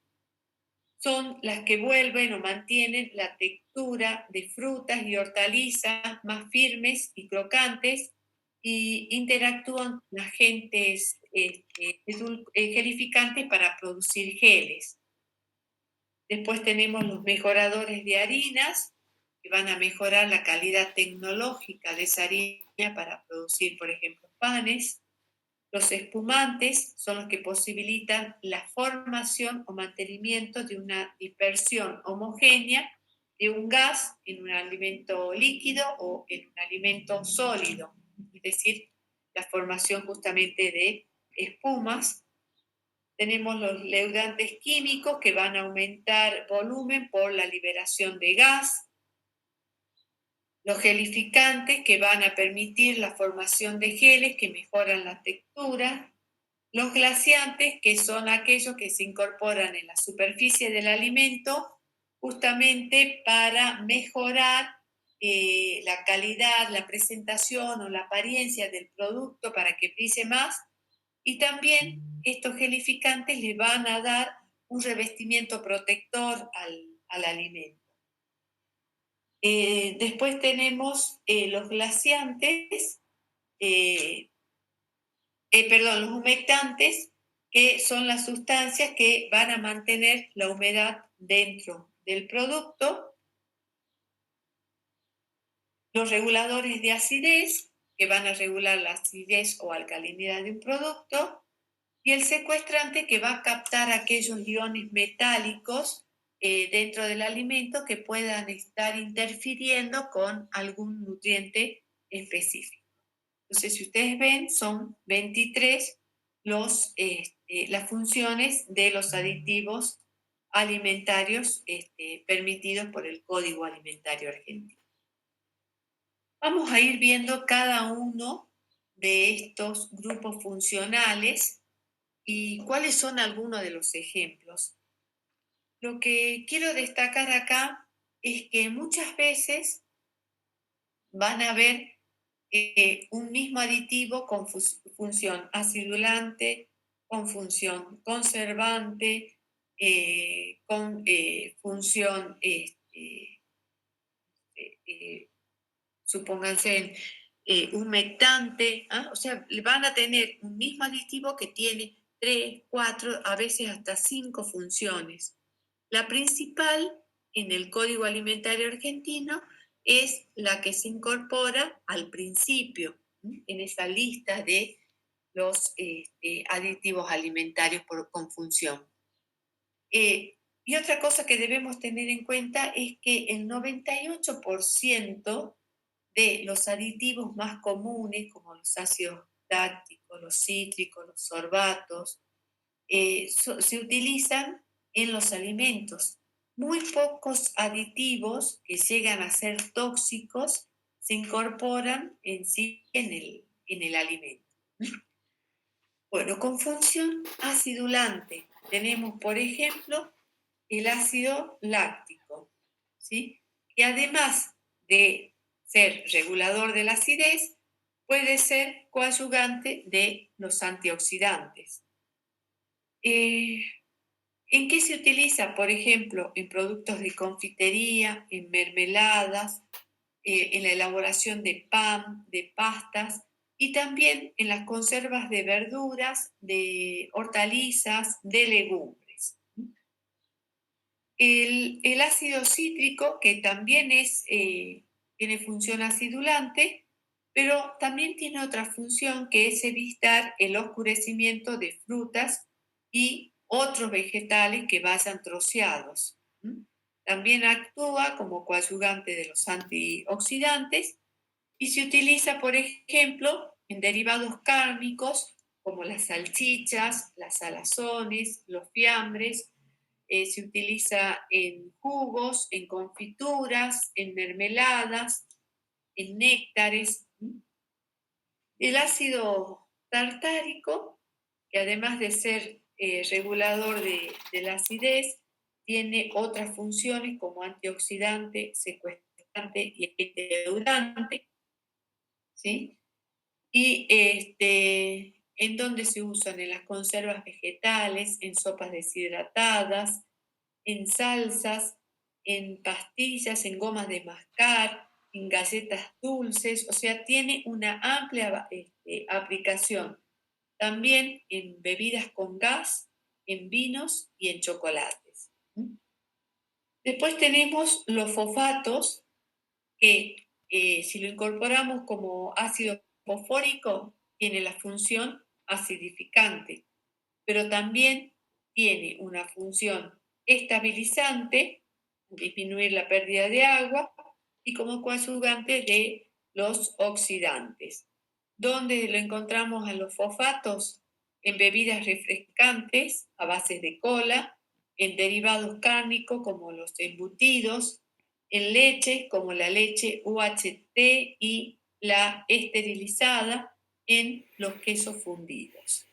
Son las que vuelven o mantienen la textura de frutas y hortalizas más firmes y crocantes y interactúan con agentes gelificantes para producir geles. Después tenemos los mejoradores de harinas, que van a mejorar la calidad tecnológica de esa harina para producir, por ejemplo, panes. Los espumantes son los que posibilitan la formación o mantenimiento de una dispersión homogénea de un gas en un alimento líquido o en un alimento sólido, es decir, la formación justamente de espumas. Tenemos los leudantes químicos que van a aumentar volumen por la liberación de gas, los gelificantes que van a permitir la formación de geles que mejoran la textura, los glaciantes que son aquellos que se incorporan en la superficie del alimento justamente para mejorar la calidad, la presentación o la apariencia del producto para que brille más, y también estos gelificantes le van a dar un revestimiento protector al alimento. Después tenemos los glaciantes, los humectantes, que son las sustancias que van a mantener la humedad dentro del producto. Los reguladores de acidez, que van a regular la acidez o alcalinidad de un producto. Y el secuestrante, que va a captar aquellos iones metálicos dentro del alimento que puedan estar interfiriendo con algún nutriente específico. Entonces, si ustedes ven, son 23 las funciones de los aditivos alimentarios permitidos por el Código Alimentario Argentino. Vamos a ir viendo cada uno de estos grupos funcionales y cuáles son algunos de los ejemplos. Lo que quiero destacar acá es que muchas veces van a ver un mismo aditivo con función acidulante, con función conservante, con función, supónganse, humectante, o sea, van a tener un mismo aditivo que tiene 3, 4, a veces hasta 5 funciones. La principal en el Código Alimentario Argentino es la que se incorpora al principio, en esa lista de los aditivos alimentarios con función. Y otra cosa que debemos tener en cuenta es que el 98% de los aditivos más comunes, como los ácidos lácticos, los cítricos, los sorbatos, se utilizan en los alimentos. Muy pocos aditivos que llegan a ser tóxicos se incorporan en sí en el alimento. Bueno, con función acidulante tenemos, por ejemplo, el ácido láctico, ¿sí? Que además de ser regulador de la acidez, puede ser coadyuvante de los antioxidantes. ¿En qué se utiliza? Por ejemplo, en productos de confitería, en mermeladas, en la elaboración de pan, de pastas y también en las conservas de verduras, de hortalizas, de legumbres. El ácido cítrico, que también tiene función acidulante, pero también tiene otra función que es evitar el oscurecimiento de frutas y otros vegetales que vayan troceados. También actúa como coadyuvante de los antioxidantes y se utiliza, por ejemplo, en derivados cárnicos como las salchichas, las salazones, los fiambres. Se utiliza en jugos, en confituras, en mermeladas, en néctares. El ácido tartárico, que además de ser regulador de la acidez, tiene otras funciones como antioxidante, secuestrante y antioxidante, ¿sí? Y en donde se usan en las conservas vegetales, en sopas deshidratadas, en salsas, en pastillas, en gomas de mascar, en galletas dulces, o sea, tiene una amplia aplicación. También en bebidas con gas, en vinos y en chocolates. Después tenemos los fosfatos, que si lo incorporamos como ácido fosfórico, tiene la función acidificante, pero también tiene una función estabilizante, disminuir la pérdida de agua, y como coadyuvante de los oxidantes. ¿Dónde lo encontramos a los fosfatos? En bebidas refrescantes a base de cola, en derivados cárnicos como los embutidos, en leche como la leche UHT y la esterilizada, en los quesos fundidos.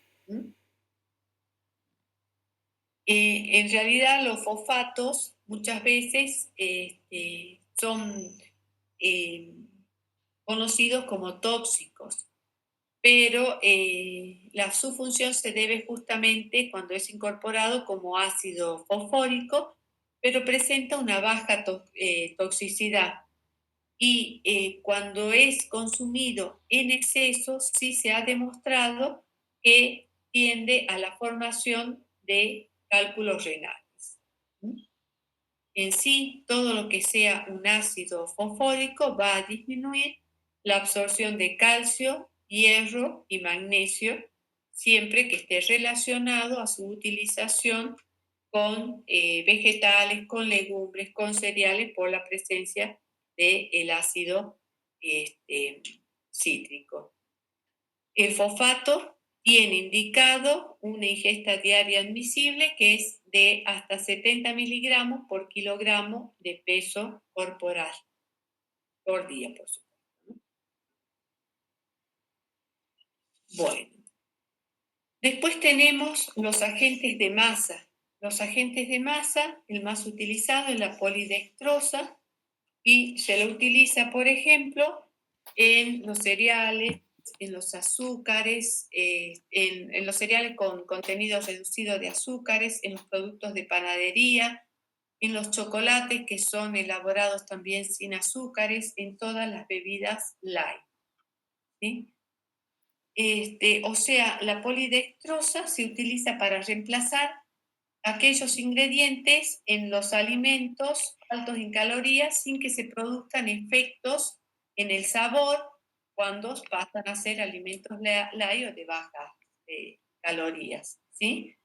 En realidad los fosfatos muchas veces son eh, conocidos como tóxicos, pero su función se debe justamente cuando es incorporado como ácido fosfórico, pero presenta una baja toxicidad. Y cuando es consumido en exceso, sí se ha demostrado que tiende a la formación de cálculos renales. En sí, todo lo que sea un ácido fosfórico va a disminuir la absorción de calcio, hierro y magnesio, siempre que esté relacionado a su utilización con vegetales, con legumbres, con cereales, por la presencia del ácido cítrico. El fosfato tiene indicado una ingesta diaria admisible que es de hasta 70 miligramos por kilogramo de peso corporal por día, por supuesto. Bueno, después tenemos los agentes de masa. Los agentes de masa, el más utilizado es la polidextrosa y se lo utiliza, por ejemplo, en los cereales, en los azúcares, en los cereales con contenido reducido de azúcares, en los productos de panadería, en los chocolates que son elaborados también sin azúcares, en todas las bebidas light. ¿Sí? O sea, la polidextrosa se utiliza para reemplazar aquellos ingredientes en los alimentos altos en calorías sin que se produzcan efectos en el sabor cuando pasan a ser alimentos light o de bajas calorías, ¿sí?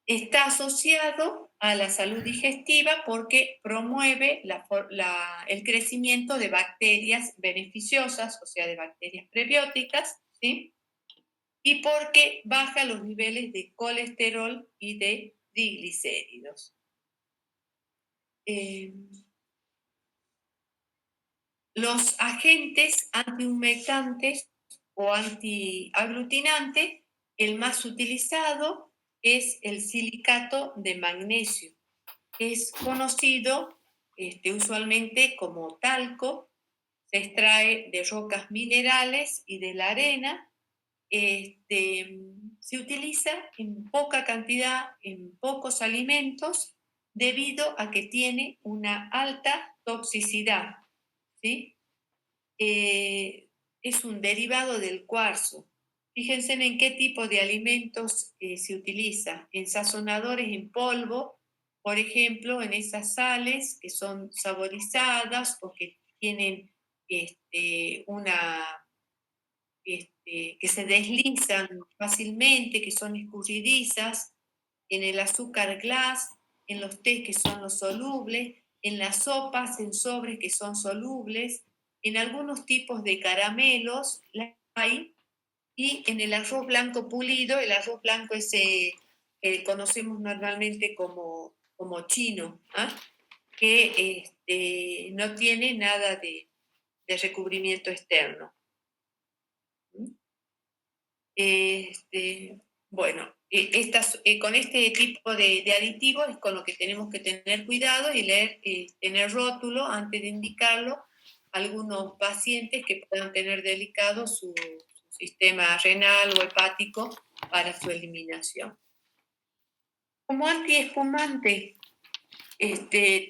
Está asociado a la salud digestiva porque promueve el crecimiento de bacterias beneficiosas, o sea, de bacterias prebióticas, ¿sí? Y porque baja los niveles de colesterol y de triglicéridos. Los agentes antihumectantes o antiaglutinantes, el más utilizado es el silicato de magnesio. Es conocido usualmente como talco, se extrae de rocas minerales y de la arena. Se utiliza en poca cantidad, en pocos alimentos, debido a que tiene una alta toxicidad, ¿sí? Es un derivado del cuarzo. Fíjense en qué tipo de alimentos se utiliza. En sazonadores en polvo, por ejemplo, en esas sales que son saborizadas o que tienen que se deslizan fácilmente, que son escurridizas, en el azúcar glass, en los tés que son los solubles, en las sopas en sobres que son solubles, en algunos tipos de caramelos hay, y en el arroz blanco pulido, el arroz blanco ese que conocemos normalmente como chino, ¿ah? Que no tiene nada de recubrimiento externo. Bueno, con este tipo de aditivos es con lo que tenemos que tener cuidado y tener rótulo antes de indicarlo a algunos pacientes que puedan tener delicado su sistema renal o hepático para su eliminación. Como antiespumante,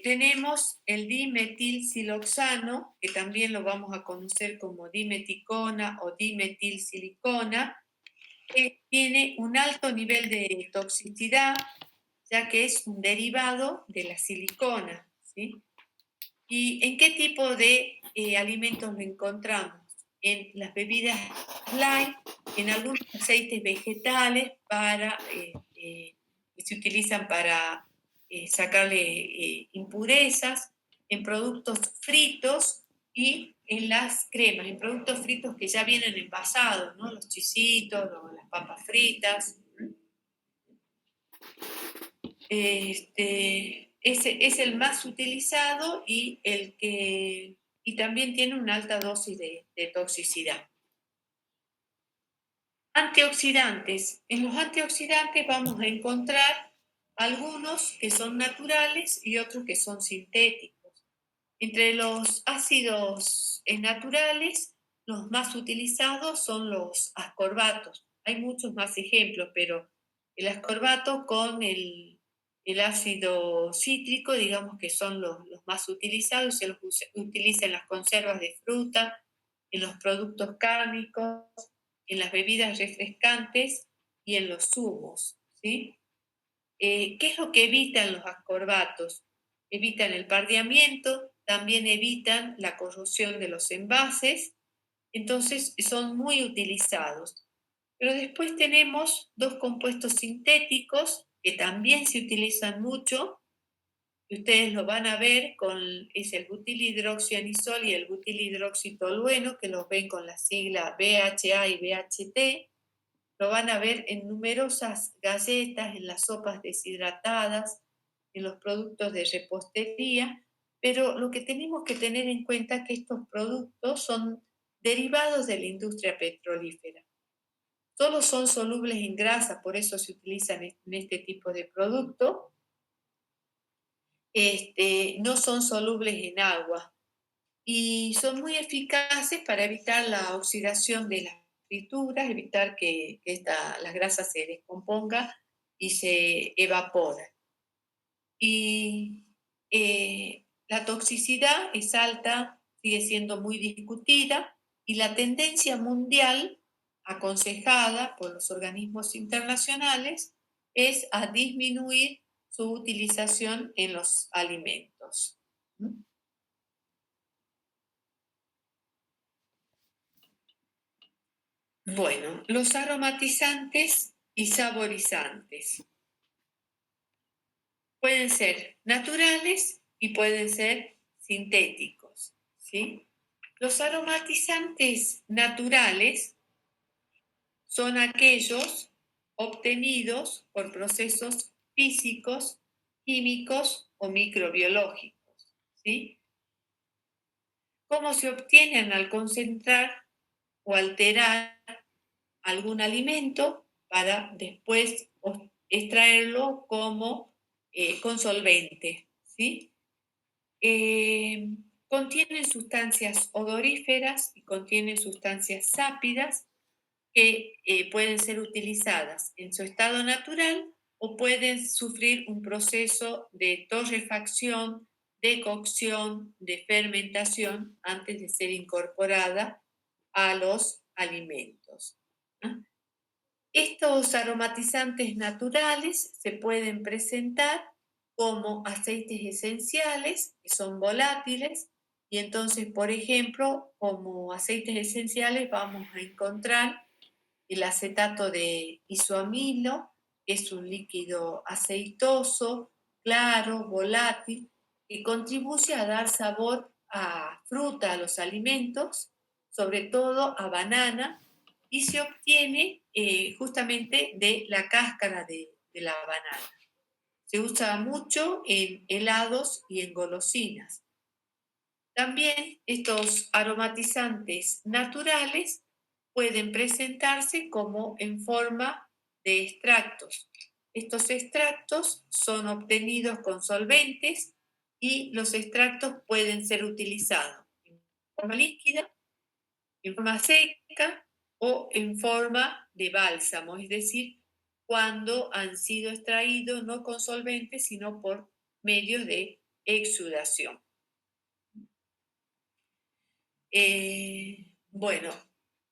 tenemos el dimetilsiloxano, que también lo vamos a conocer como dimeticona o dimetilsilicona, que tiene un alto nivel de toxicidad, ya que es un derivado de la silicona, ¿sí? ¿Y en qué tipo de alimentos lo encontramos? En las bebidas light, en algunos aceites vegetales que se utilizan para sacarle impurezas, en productos fritos y en las cremas, en productos fritos que ya vienen envasados, ¿no? Los chisitos, las papas fritas. Ese es el más utilizado y también tiene una alta dosis de toxicidad. Antioxidantes. En los antioxidantes vamos a encontrar algunos que son naturales y otros que son sintéticos. Entre los ácidos naturales, los más utilizados son los ascorbatos. Hay muchos más ejemplos, pero el ascorbato con el ácido cítrico, digamos que son los más utilizados, se los utiliza en las conservas de fruta, en los productos cárnicos, en las bebidas refrescantes y en los zumos, ¿sí? ¿Qué es lo que evitan los ascorbatos? Evitan el pardeamiento, también evitan la corrosión de los envases, entonces son muy utilizados. Pero después tenemos dos compuestos sintéticos que también se utilizan mucho, y ustedes lo van a ver, es el butilhidroxianisol y el butilhidroxitolueno, que los ven con la sigla BHA y BHT. Lo van a ver en numerosas galletas, en las sopas deshidratadas, en los productos de repostería, pero lo que tenemos que tener en cuenta es que estos productos son derivados de la industria petrolífera. Solo son solubles en grasa, por eso se utilizan en este tipo de producto. No son solubles en agua y son muy eficaces para evitar la oxidación de las frituras, evitar que la grasa se descomponga y se evapore. Y la toxicidad es alta, sigue siendo muy discutida, y la tendencia mundial aconsejada por los organismos internacionales es a disminuir su utilización en los alimentos. Bueno, los aromatizantes y saborizantes. pueden ser naturales y pueden ser sintéticos, ¿sí? Los aromatizantes naturales son aquellos obtenidos por procesos físicos, químicos o microbiológicos, ¿sí? ¿Cómo se obtienen al concentrar o alterar algún alimento para después extraerlo como con solvente, ¿sí? Eh, Contienen sustancias odoríferas y contienen sustancias sápidas que pueden ser utilizadas en su estado natural o pueden sufrir un proceso de torrefacción, de cocción, de fermentación antes de ser incorporada a los alimentos, ¿no? Estos aromatizantes naturales se pueden presentar como aceites esenciales, que son volátiles, y entonces, por ejemplo, como aceites esenciales vamos a encontrar el acetato de isoamilo, que es un líquido aceitoso, claro, volátil, que contribuye a dar sabor a fruta, a los alimentos, sobre todo a banana, y se obtiene justamente de la cáscara de la banana. Se usa mucho en helados y en golosinas. También estos aromatizantes naturales pueden presentarse como en forma de extractos. Estos extractos son obtenidos con solventes y los extractos pueden ser utilizados en forma líquida, en forma seca o en forma de bálsamo, es decir, cuando han sido extraídos no con solventes, sino por medios de exudación. Bueno,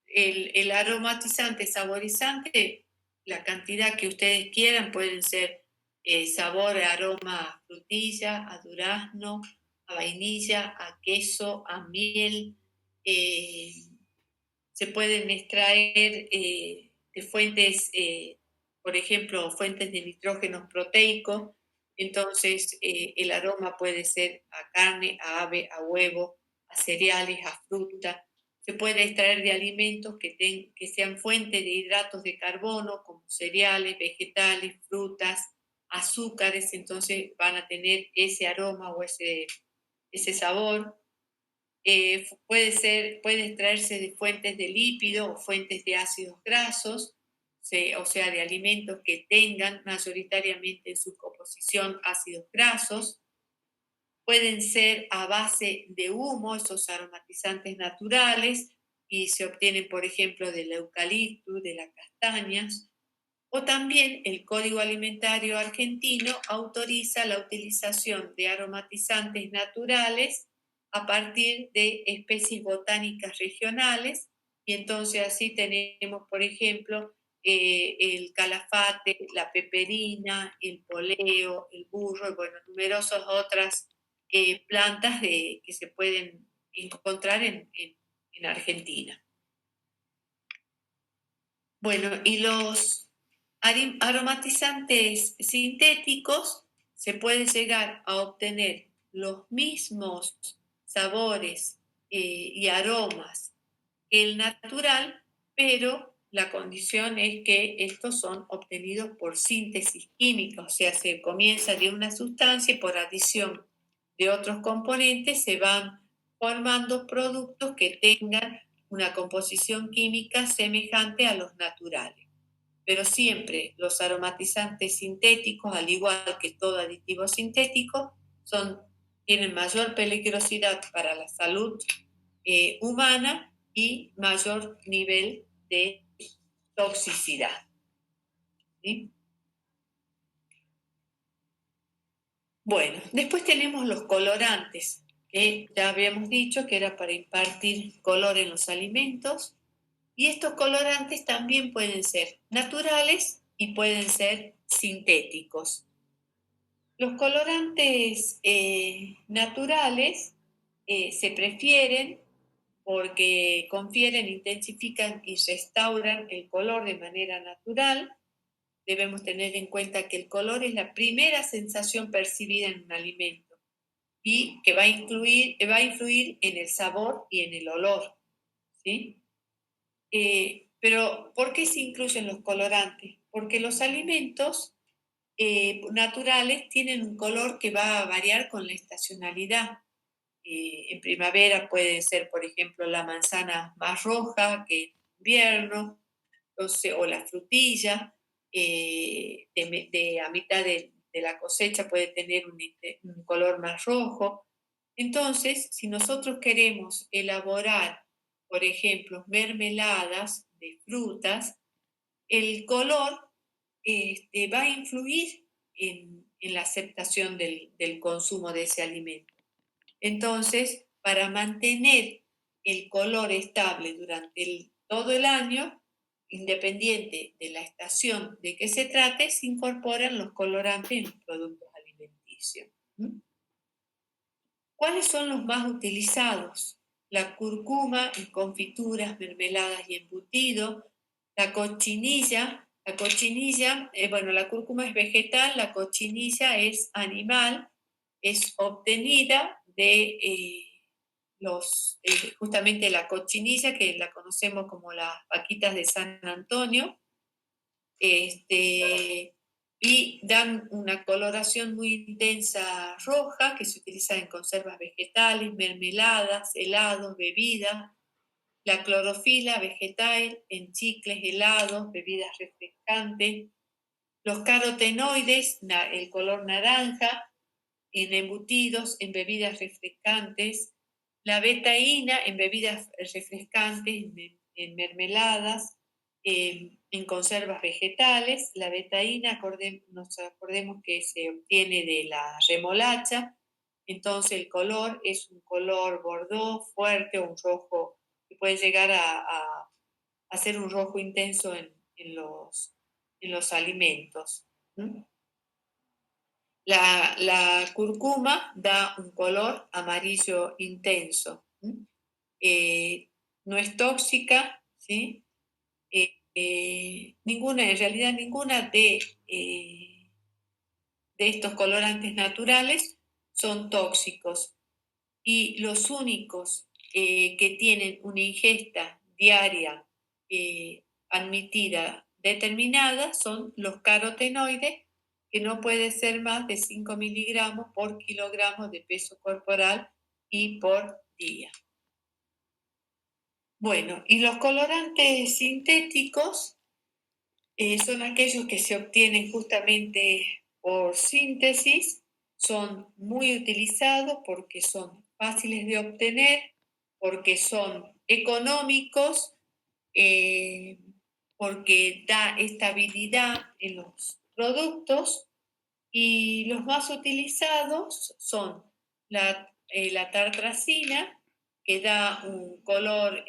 el aromatizante, saborizante, la cantidad que ustedes quieran, pueden ser sabor, aroma a frutilla, a durazno, a vainilla, a queso, a miel. eh, Se pueden extraer de fuentes, por ejemplo, fuentes de nitrógeno proteico. Entonces, el aroma puede ser a carne, a ave, a huevo, a cereales, a fruta. Se puede extraer de alimentos que sean fuente de hidratos de carbono, como cereales, vegetales, frutas, azúcares. Entonces, van a tener ese aroma o ese sabor. Puede extraerse de fuentes de lípido o fuentes de ácidos grasos, o sea, de alimentos que tengan mayoritariamente en su composición ácidos grasos. Pueden ser a base de humo, esos aromatizantes naturales, y se obtienen, por ejemplo, del eucalipto, de las castañas. O también el Código Alimentario Argentino autoriza la utilización de aromatizantes naturales a partir de especies botánicas regionales, y entonces así tenemos, por ejemplo, el calafate, la peperina, el poleo, el burro, y bueno, numerosas otras plantas que se pueden encontrar en Argentina. Bueno, y los aromatizantes sintéticos se puede llegar a obtener los mismos sabores y aromas que el natural, pero la condición es que estos son obtenidos por síntesis química, o sea, se comienza de una sustancia y por adición de otros componentes se van formando productos que tengan una composición química semejante a los naturales. Pero siempre los aromatizantes sintéticos, al igual que todo aditivo sintético, tienen mayor peligrosidad para la salud humana y mayor nivel de toxicidad, ¿sí? Bueno, después tenemos los colorantes, que ya habíamos dicho que era para impartir color en los alimentos. Y estos colorantes también pueden ser naturales y pueden ser sintéticos. Los colorantes naturales se prefieren porque confieren, intensifican y restauran el color de manera natural. debemos tener en cuenta que el color es la primera sensación percibida en un alimento y que va a influir en el sabor y en el olor, ¿sí? Pero, ¿por qué se incluyen los colorantes? Porque los alimentos naturales tienen un color que va a variar con la estacionalidad. En primavera puede ser, por ejemplo, la manzana más roja que en invierno, o la frutilla, a mitad de la cosecha puede tener un color más rojo. Entonces, si nosotros queremos elaborar, por ejemplo, mermeladas de frutas, el color va a influir en la aceptación del consumo de ese alimento. Entonces, para mantener el color estable durante todo el año, independiente de la estación de que se trate, se incorporan los colorantes en los productos alimenticios. ¿Mm? ¿Cuáles son los más utilizados? La cúrcuma en confituras, mermeladas y embutidos, la cochinilla. Bueno, la cúrcuma es vegetal, la cochinilla es animal, es obtenida de justamente la cochinilla, que la conocemos como las vaquitas de San Antonio, y dan una coloración muy intensa roja que se utiliza en conservas vegetales, mermeladas, helados, bebidas, la clorofila vegetal en chicles, helados, bebidas refrescantes, los carotenoides, el color naranja, en embutidos, en bebidas refrescantes, la betaína en bebidas refrescantes, mermeladas, en conservas vegetales. La betaína, nos acordemos que se obtiene de la remolacha, entonces el color es un color bordó fuerte o un rojo que puede llegar a ser un rojo intenso en los alimentos. ¿Mm? La cúrcuma da un color amarillo intenso. No es tóxica, ¿sí? En realidad ninguna de estos colorantes naturales son tóxicos. Y los únicos que tienen una ingesta diaria admitida determinada son los carotenoides, que no puede ser más de 5 miligramos por kilogramo de peso corporal y por día. Bueno, y los colorantes sintéticos son aquellos que se obtienen justamente por síntesis, son muy utilizados porque son fáciles de obtener, porque son económicos, porque da estabilidad en los productos, y los más utilizados son la tartrazina, que da un color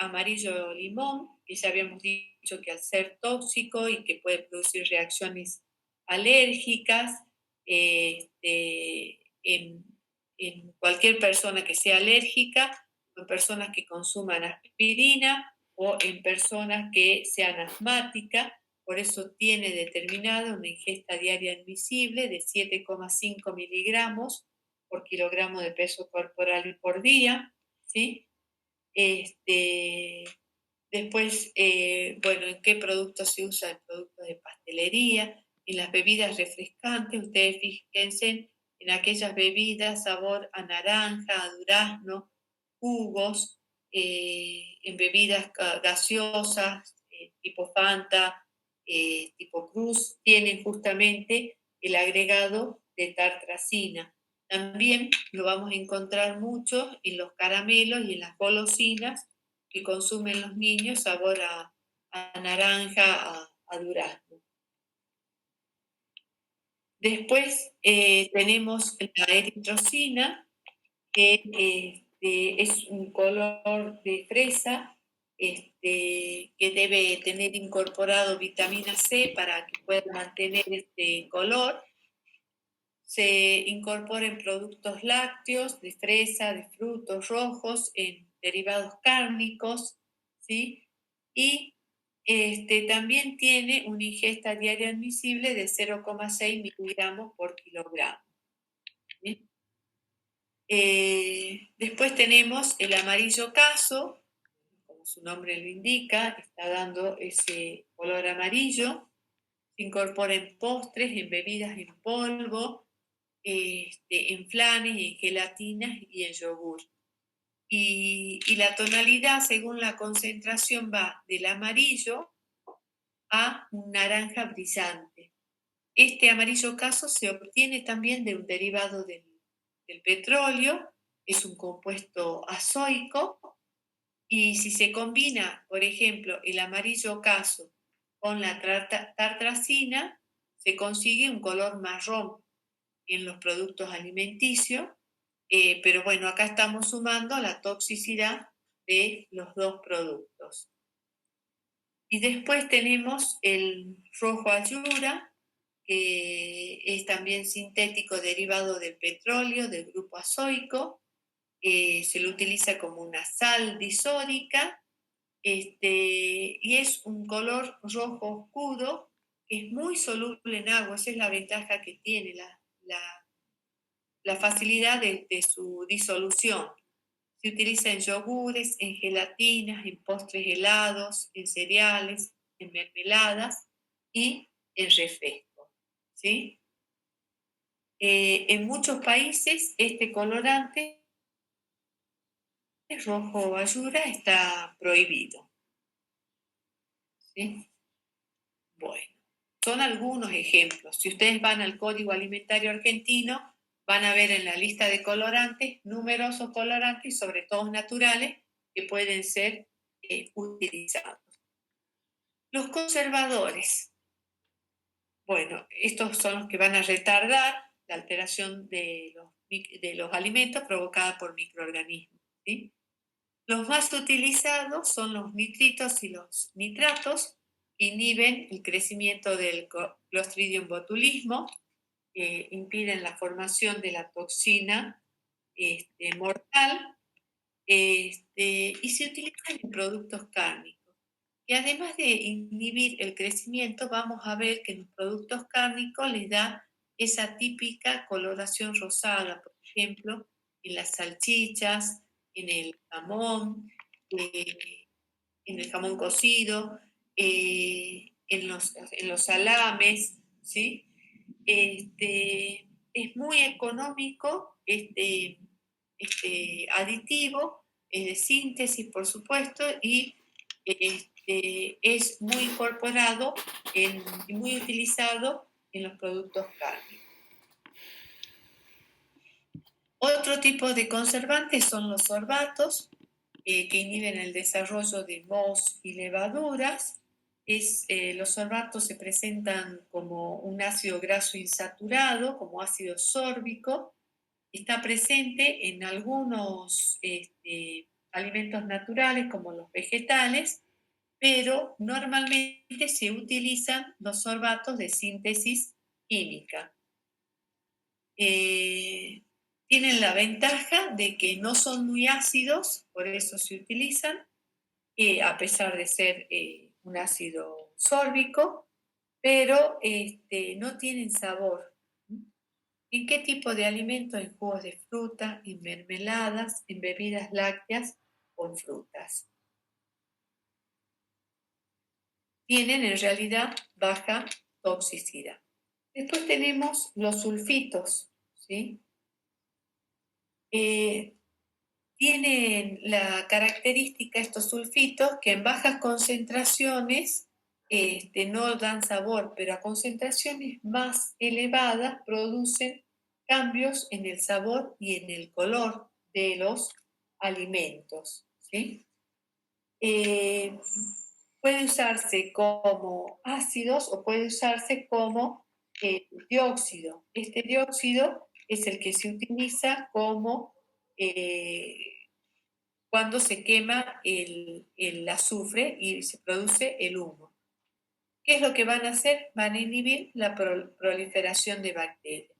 amarillo limón, que ya habíamos dicho que al ser tóxico y que puede producir reacciones alérgicas, en, en cualquier persona que sea alérgica, en personas que consuman aspirina o en personas que sean asmáticas. Por eso tiene determinada una ingesta diaria admisible de 7,5 miligramos por kilogramo de peso corporal por día, ¿sí? Después, bueno, ¿en qué productos se usa? En productos de pastelería, en las bebidas refrescantes. Ustedes fíjense en aquellas bebidas sabor a naranja, a durazno, jugos, en bebidas gaseosas, tipo Fanta, tipo Cruz, tienen justamente el agregado de tartrazina. También lo vamos a encontrar mucho en los caramelos y en las golosinas que consumen los niños, sabor a naranja, a durazno. Después tenemos la eritrocina, que es un color de fresa, que debe tener incorporado vitamina C para que pueda mantener este color. Se incorpora en productos lácteos, de fresa, de frutos rojos, en derivados cárnicos, ¿sí? Y También tiene una ingesta diaria admisible de 0,6 miligramos por kilogramo. ¿Sí? Después tenemos el amarillo caso, como su nombre lo indica, está dando ese color amarillo. Se incorpora en postres, en bebidas en polvo, en flanes, en gelatinas y en yogur. Y la tonalidad, según la concentración, va del amarillo a un naranja brillante. Este amarillo caso se obtiene también de un derivado del petróleo, es un compuesto azoico, y si se combina, por ejemplo, el amarillo caso con la tartracina, se consigue un color marrón en los productos alimenticios, pero bueno, acá estamos sumando la toxicidad de los dos productos. Y después tenemos el rojo ayura, que es también sintético derivado del petróleo, del grupo azoico. Se lo utiliza como una sal disódica, y es un color rojo oscuro que es muy soluble en agua. Esa es la ventaja que tiene, la facilidad de su disolución. Se utiliza en yogures, en gelatinas, en postres helados, en cereales, en mermeladas y en refresco. ¿Sí? En muchos países este colorante rojo ayura está prohibido. ¿Sí? Bueno, son algunos ejemplos. Si ustedes van al Código Alimentario Argentino, van a ver en la lista de colorantes numerosos colorantes, sobre todo naturales, que pueden ser utilizados. Los conservadores. Bueno, estos son los que van a retardar la alteración de los alimentos provocada por microorganismos. ¿Sí? Los más utilizados son los nitritos y los nitratos, que inhiben el crecimiento del Clostridium botulismo, impiden la formación de la toxina mortal, y se utilizan en productos cárnicos. Y además de inhibir el crecimiento, vamos a ver que en los productos cárnicos les da esa típica coloración rosada, por ejemplo, en las salchichas, en eh, el jamón cocido, en los salames, ¿sí? Es muy económico este aditivo, es de síntesis, por supuesto, y es muy incorporado y muy utilizado en los productos cárnicos. Otro tipo de conservantes son los sorbatos, que inhiben el desarrollo de mohos y levaduras. Los sorbatos se presentan como un ácido graso insaturado, como ácido sórbico. Está presente en algunos alimentos naturales, como los vegetales, pero normalmente se utilizan los sorbatos de síntesis química. Tienen la ventaja de que no son muy ácidos, por eso se utilizan, a pesar de ser un ácido sórbico, pero no tienen sabor. ¿En qué tipo de alimentos? En jugos de fruta, en mermeladas, en bebidas lácteas o en frutas. Tienen en realidad baja toxicidad. Después tenemos los sulfitos, ¿sí? Tienen la característica estos sulfitos que en bajas concentraciones no dan sabor, pero a concentraciones más elevadas producen cambios en el sabor y en el color de los alimentos. ¿Sí? Puede usarse como ácidos o puede usarse como dióxido. Este dióxido es el que se utiliza como cuando se quema el azufre y se produce el humo. ¿Qué es lo que van a hacer? Van a inhibir la proliferación de bacterias.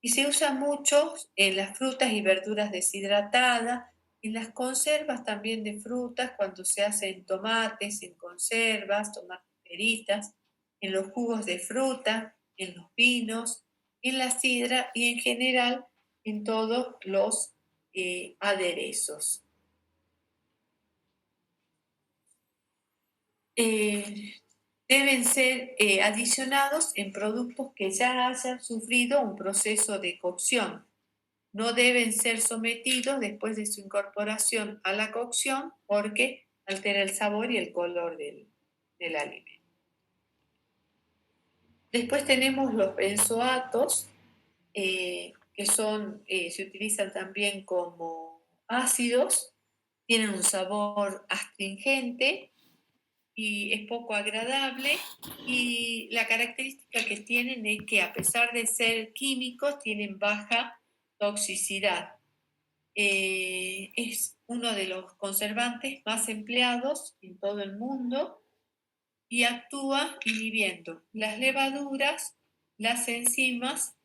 Y se usa mucho en las frutas y verduras deshidratadas, En las conservas también de frutas, cuando se hacen tomates en conservas, tomates peritas, en los jugos de fruta, en los vinos, en la sidra y en general en todos los aderezos. Deben ser adicionados en productos que ya hayan sufrido un proceso de cocción. No deben ser sometidos después de su incorporación a la cocción porque altera el sabor y el color del alimento. Después tenemos los benzoatos, que se utilizan también como ácidos, tienen un sabor astringente y es poco agradable, y la característica que tienen es que a pesar de ser químicos tienen baja toxicidad. Es uno de los conservantes más empleados en todo el mundo y actúa inhibiendo las levaduras, las enzimas,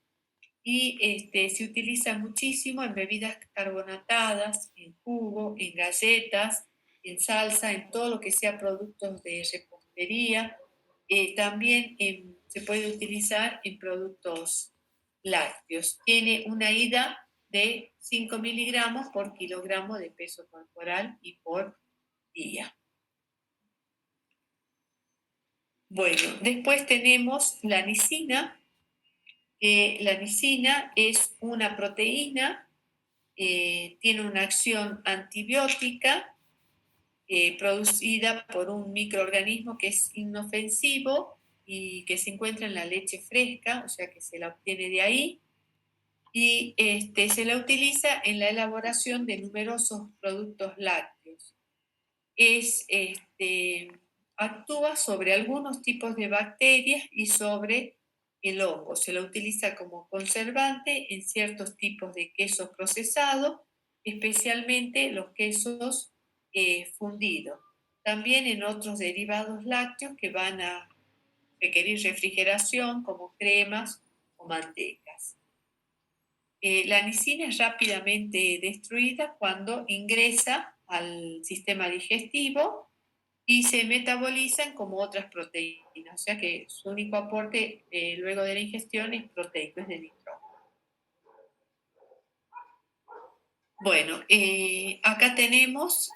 y se utiliza muchísimo en bebidas carbonatadas, en jugo, en galletas, en salsa, en todo lo que sea productos de repostería. También se puede utilizar en productos lácteos. Tiene una ida de 5 miligramos por kilogramo de peso corporal y por día. Bueno, después tenemos la lisina. La lisina es una proteína, tiene una acción antibiótica producida por un microorganismo que es inofensivo y que se encuentra en la leche fresca, o sea que se la obtiene de ahí, y se la utiliza en la elaboración de numerosos productos lácteos. Actúa sobre algunos tipos de bacterias y sobre el hongo. Se la utiliza como conservante en ciertos tipos de quesos procesados, especialmente los quesos fundidos. También en otros derivados lácteos que van a requerir refrigeración, como cremas o mantecas. La lisina es rápidamente destruida cuando ingresa al sistema digestivo y se metabolizan como otras proteínas, o sea que su único aporte luego de la ingestión es proteico, es de nitrógeno. Bueno, acá tenemos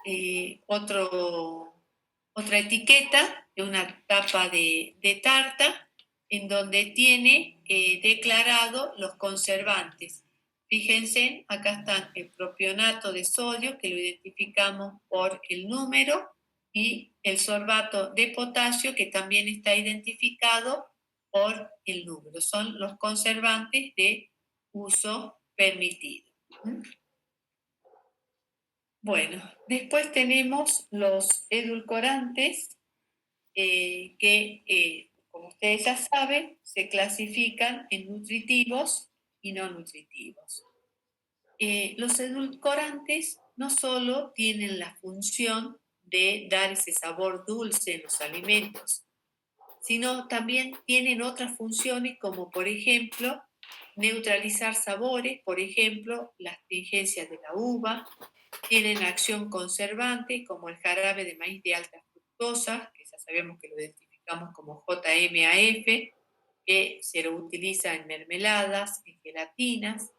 otra etiqueta de una tapa de tarta en donde tiene declarado los conservantes. Fíjense, acá está el propionato de sodio, que lo identificamos por el número, y el sorbato de potasio, que también está identificado por el número. Son los conservantes de uso permitido. Bueno, después tenemos los edulcorantes que, como ustedes ya saben, se clasifican en nutritivos y no nutritivos. Los edulcorantes no solo tienen la función de dar ese sabor dulce en los alimentos, sino también tienen otras funciones como, por ejemplo, neutralizar sabores, por ejemplo, la astringencia de la uva. Tienen acción conservante como el jarabe de maíz de alta fructosa, que ya sabemos que lo identificamos como JMAF, que se lo utiliza en mermeladas, en gelatinas.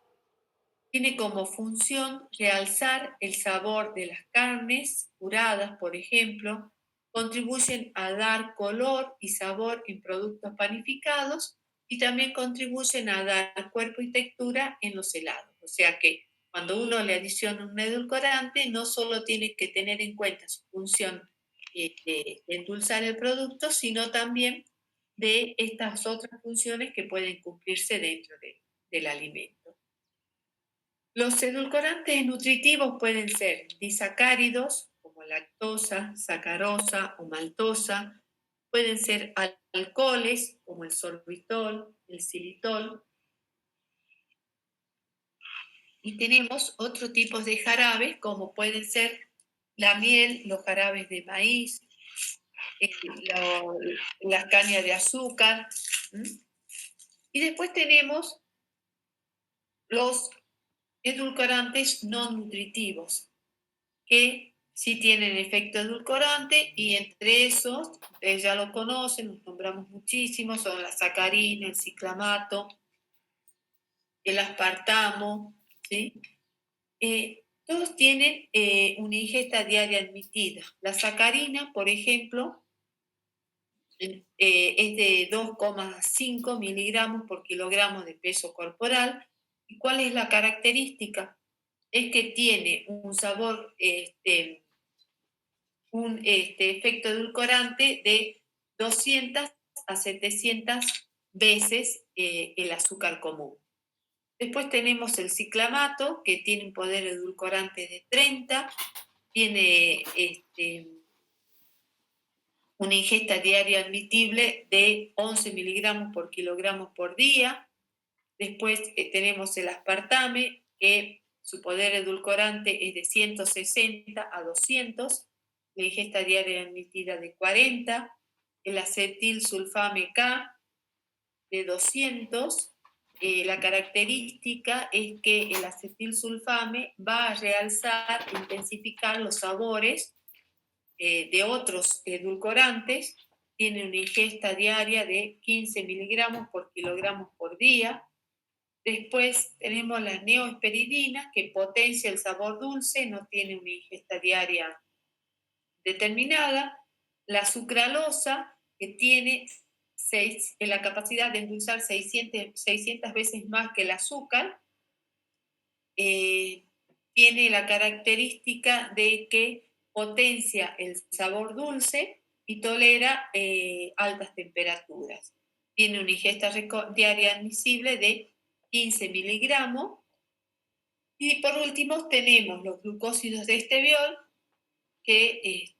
Tiene como función realzar el sabor de las carnes curadas, por ejemplo. Contribuyen a dar color y sabor en productos panificados y también contribuyen a dar cuerpo y textura en los helados. O sea que cuando uno le adiciona un edulcorante, no solo tiene que tener en cuenta su función de endulzar el producto, sino también de estas otras funciones que pueden cumplirse dentro del alimento. Los edulcorantes nutritivos pueden ser disacáridos, como lactosa, sacarosa o maltosa. Pueden ser alcoholes, como el sorbitol, el xilitol. Y tenemos otros tipos de jarabes, como pueden ser la miel, los jarabes de maíz, las cañas de azúcar. Y después tenemos los edulcorantes no nutritivos. que sí tienen efecto edulcorante, y entre esos, ustedes ya lo conocen, los nombramos muchísimo, son la sacarina, el ciclamato, el aspartamo, ¿sí? Todos tienen una ingesta diaria admitida. La sacarina, por ejemplo, es de 2,5 miligramos por kilogramo de peso corporal. ¿Y cuál es la característica? Es que tiene un sabor, un efecto edulcorante de 200 a 700 veces el azúcar común. Después tenemos el ciclamato, que tiene un poder edulcorante de 30, tiene una ingesta diaria admitible de 11 miligramos por kilogramo por día. Después tenemos el aspartame, que su poder edulcorante es de 160 a 200, la ingesta diaria admitida de 40, el acetilsulfame K de 200. La característica es que el acetilsulfame va a realzar, intensificar los sabores de otros edulcorantes. Tiene una ingesta diaria de 15 miligramos por kilogramo por día. Después tenemos las neoesperidinas, que potencia el sabor dulce, no tiene una ingesta diaria determinada. La sucralosa, que tiene la capacidad de endulzar 600 veces más que el azúcar, tiene la característica de que potencia el sabor dulce y tolera altas temperaturas. Tiene una ingesta diaria admisible de 15 miligramos. Y por último tenemos los glucósidos de esteviol, que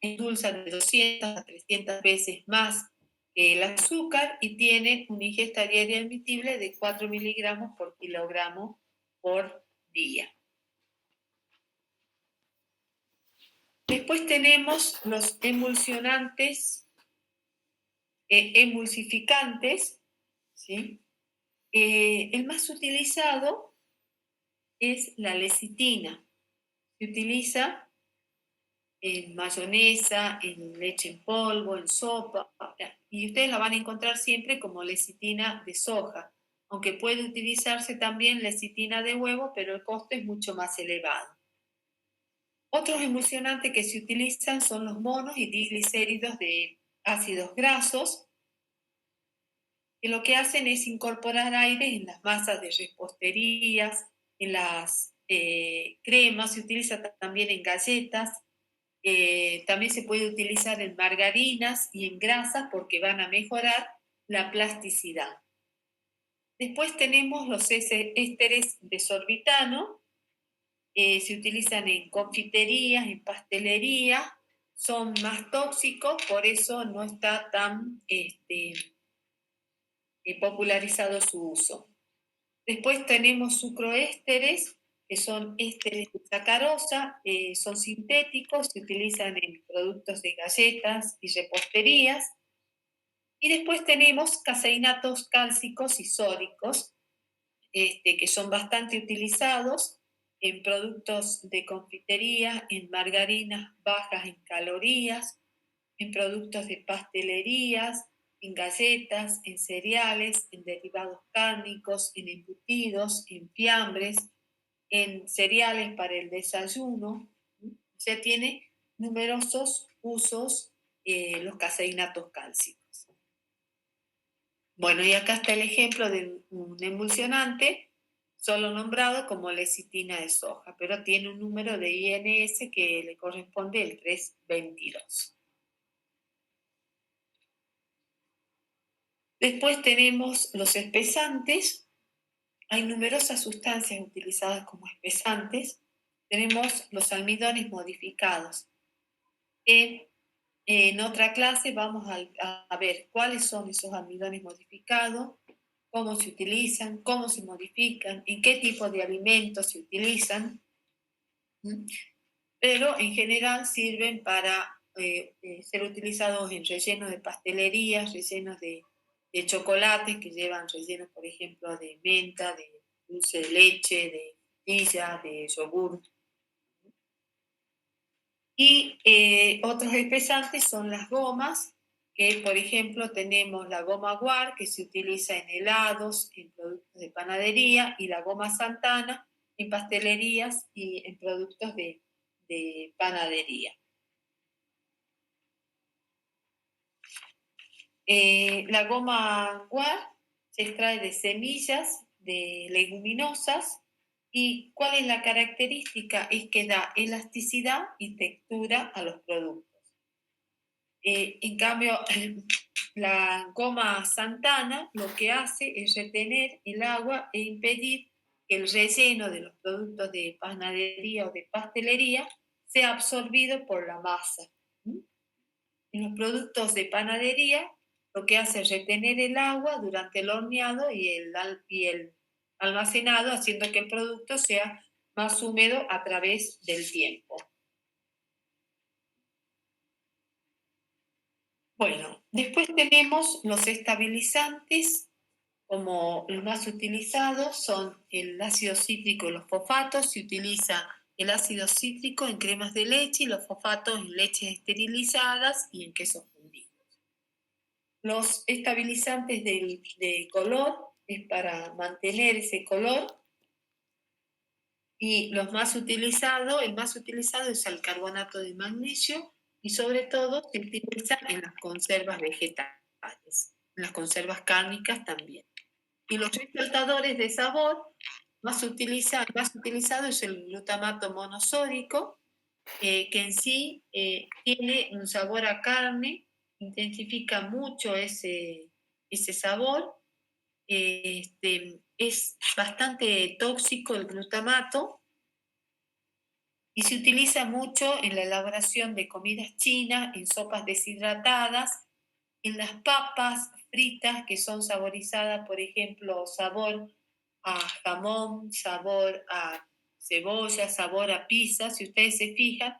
endulzan de 200 a 300 veces más que el azúcar y tienen una ingesta diaria admitible de 4 miligramos por kilogramo por día. Después tenemos los emulsionantes, emulsificantes, ¿sí? El más utilizado es la lecitina. Se utiliza en mayonesa, en leche en polvo, en sopa, y ustedes la van a encontrar siempre como lecitina de soja, aunque puede utilizarse también lecitina de huevo, pero el costo es mucho más elevado. Otros emulsionantes que se utilizan son los monos y diglicéridos de ácidos grasos, que lo que hacen es incorporar aire en las masas de reposterías, en las cremas, se utiliza también en galletas. También se puede utilizar en margarinas y en grasas porque van a mejorar la plasticidad. Después tenemos los ésteres de sorbitano, se utilizan en confiterías, en pastelería, son más tóxicos, por eso no está tan popularizado su uso. Después tenemos sucroésteres, que son ésteres de sacarosa, son sintéticos, se utilizan en productos de galletas y reposterías. Y después tenemos caseinatos cálcicos y sódicos, que son bastante utilizados en productos de confitería, en margarinas bajas en calorías, en productos de pastelerías, en galletas, en cereales, en derivados cárnicos, en embutidos, en fiambres, en cereales para el desayuno. O sea, tiene numerosos usos los caseinatos cálcicos. Bueno, y acá está el ejemplo de un emulsionante solo nombrado como lecitina de soja, pero tiene un número de INS que le corresponde el 322. Después tenemos los espesantes. Hay numerosas sustancias utilizadas como espesantes. Tenemos los almidones modificados. En otra clase vamos a ver cuáles son esos almidones modificados, cómo se utilizan, cómo se modifican, en qué tipo de alimentos se utilizan. Pero en general sirven para ser utilizados en rellenos de pastelerías, rellenos de chocolates que llevan rellenos, por ejemplo, de menta, de dulce de leche, de frutilla, de yogur. Y otros espesantes son las gomas, que por ejemplo tenemos la goma guar, que se utiliza en helados, en productos de panadería, y la goma santana en pastelerías y en productos de panadería. La goma guar se extrae de semillas de leguminosas. ¿Y cuál es la característica? Es que da elasticidad y textura a los productos. En cambio, la goma Santana lo que hace es retener el agua e impedir que el relleno de los productos de panadería o de pastelería sea absorbido por la masa. En los productos de panadería lo que hace es retener el agua durante el horneado y el almacenado, haciendo que el producto sea más húmedo a través del tiempo. Bueno, después tenemos los estabilizantes, como los más utilizados son el ácido cítrico y los fosfatos. Se utiliza el ácido cítrico en cremas de leche y los fosfatos en leches esterilizadas y en quesos fundidos. Los estabilizantes de color es para mantener ese color. Y el más utilizado es el carbonato de magnesio, y sobre todo se utiliza en las conservas vegetales, en las conservas cárnicas también. Y los resaltadores de sabor más utilizado es el glutamato monosódico, que en sí tiene un sabor a carne, intensifica mucho ese sabor. Es bastante tóxico el glutamato y se utiliza mucho en la elaboración de comidas chinas, en sopas deshidratadas, en las papas fritas que son saborizadas, por ejemplo, sabor a jamón, sabor a cebolla, sabor a pizza. Si ustedes se fijan,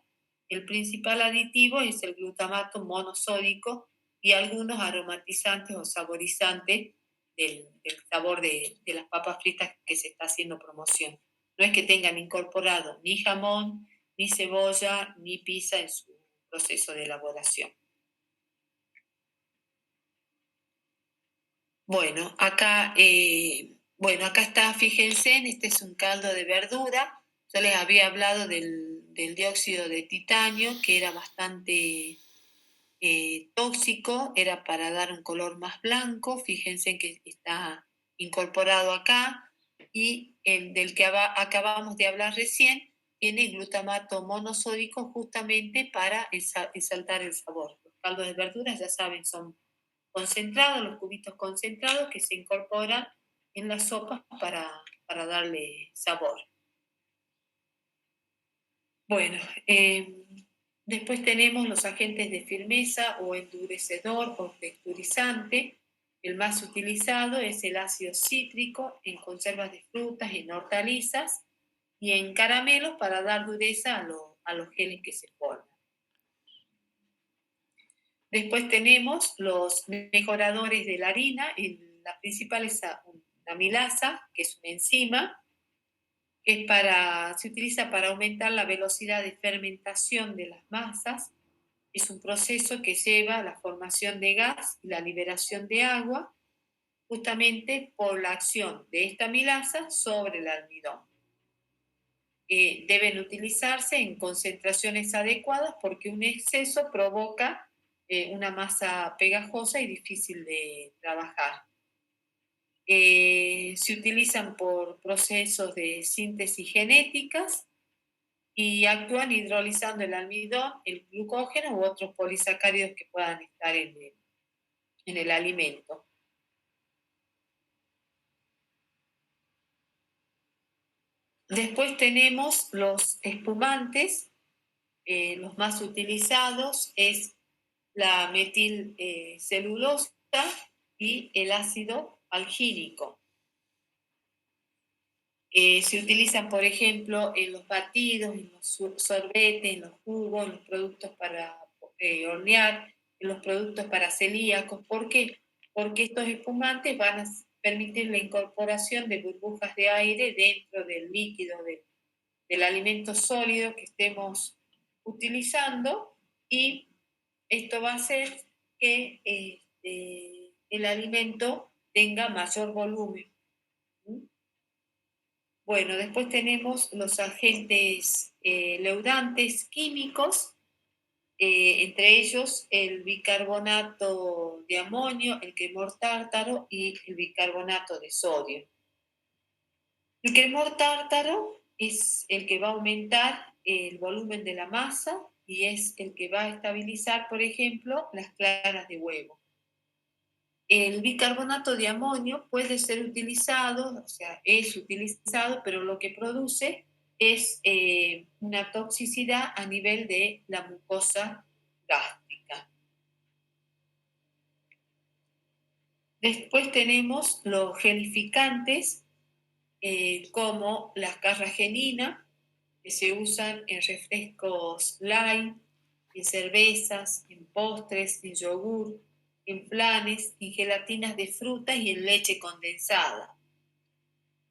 el principal aditivo es el glutamato monosódico y algunos aromatizantes o saborizantes del sabor de las papas fritas que se está haciendo promoción. No es que tengan incorporado ni jamón, ni cebolla, ni pizza en su proceso de elaboración. Bueno, acá está, fíjense, este es un caldo de verdura. Yo les había hablado del dióxido de titanio, que era bastante tóxico, era para dar un color más blanco. Fíjense que está incorporado acá. Y el del que acabamos de hablar recién tiene glutamato monosódico, justamente para exaltar el sabor. Los caldos de verduras, ya saben, son concentrados, los cubitos concentrados que se incorporan en las sopas para darle sabor. Bueno, después tenemos los agentes de firmeza o endurecedor o texturizante. El más utilizado es el ácido cítrico en conservas de frutas, en hortalizas y en caramelos para dar dureza a los geles que se forman. Después tenemos los mejoradores de la harina. La principal es la amilasa, que es una enzima, que se utiliza para aumentar la velocidad de fermentación de las masas. Es un proceso que lleva a la formación de gas y la liberación de agua, justamente por la acción de esta amilasa sobre el almidón. Deben utilizarse en concentraciones adecuadas porque un exceso provoca una masa pegajosa y difícil de trabajar. Se utilizan por procesos de síntesis genéticas y actúan hidrolizando el almidón, el glucógeno u otros polisacáridos que puedan estar en el alimento. Después tenemos los espumantes. Los más utilizados es la metilcelulosa y el ácido algínico. Se utilizan, por ejemplo, en los batidos, en los sorbetes, en los jugos, en los productos para hornear, en los productos para celíacos. ¿Por qué? Porque estos espumantes van a permitir la incorporación de burbujas de aire dentro del líquido del alimento sólido que estemos utilizando, y esto va a hacer que el alimento tenga mayor volumen. Bueno, después tenemos los agentes leudantes químicos, entre ellos el bicarbonato de amonio, el cremor tártaro y el bicarbonato de sodio. El cremor tártaro es el que va a aumentar el volumen de la masa y es el que va a estabilizar, por ejemplo, las claras de huevo. El bicarbonato de amonio puede ser utilizado, o sea, es utilizado, pero lo que produce es una toxicidad a nivel de la mucosa gástrica. Después tenemos los gelificantes, como la carragenina, que se usan en refrescos light, en cervezas, en postres, en yogur, en flanes, en gelatinas de frutas y en leche condensada.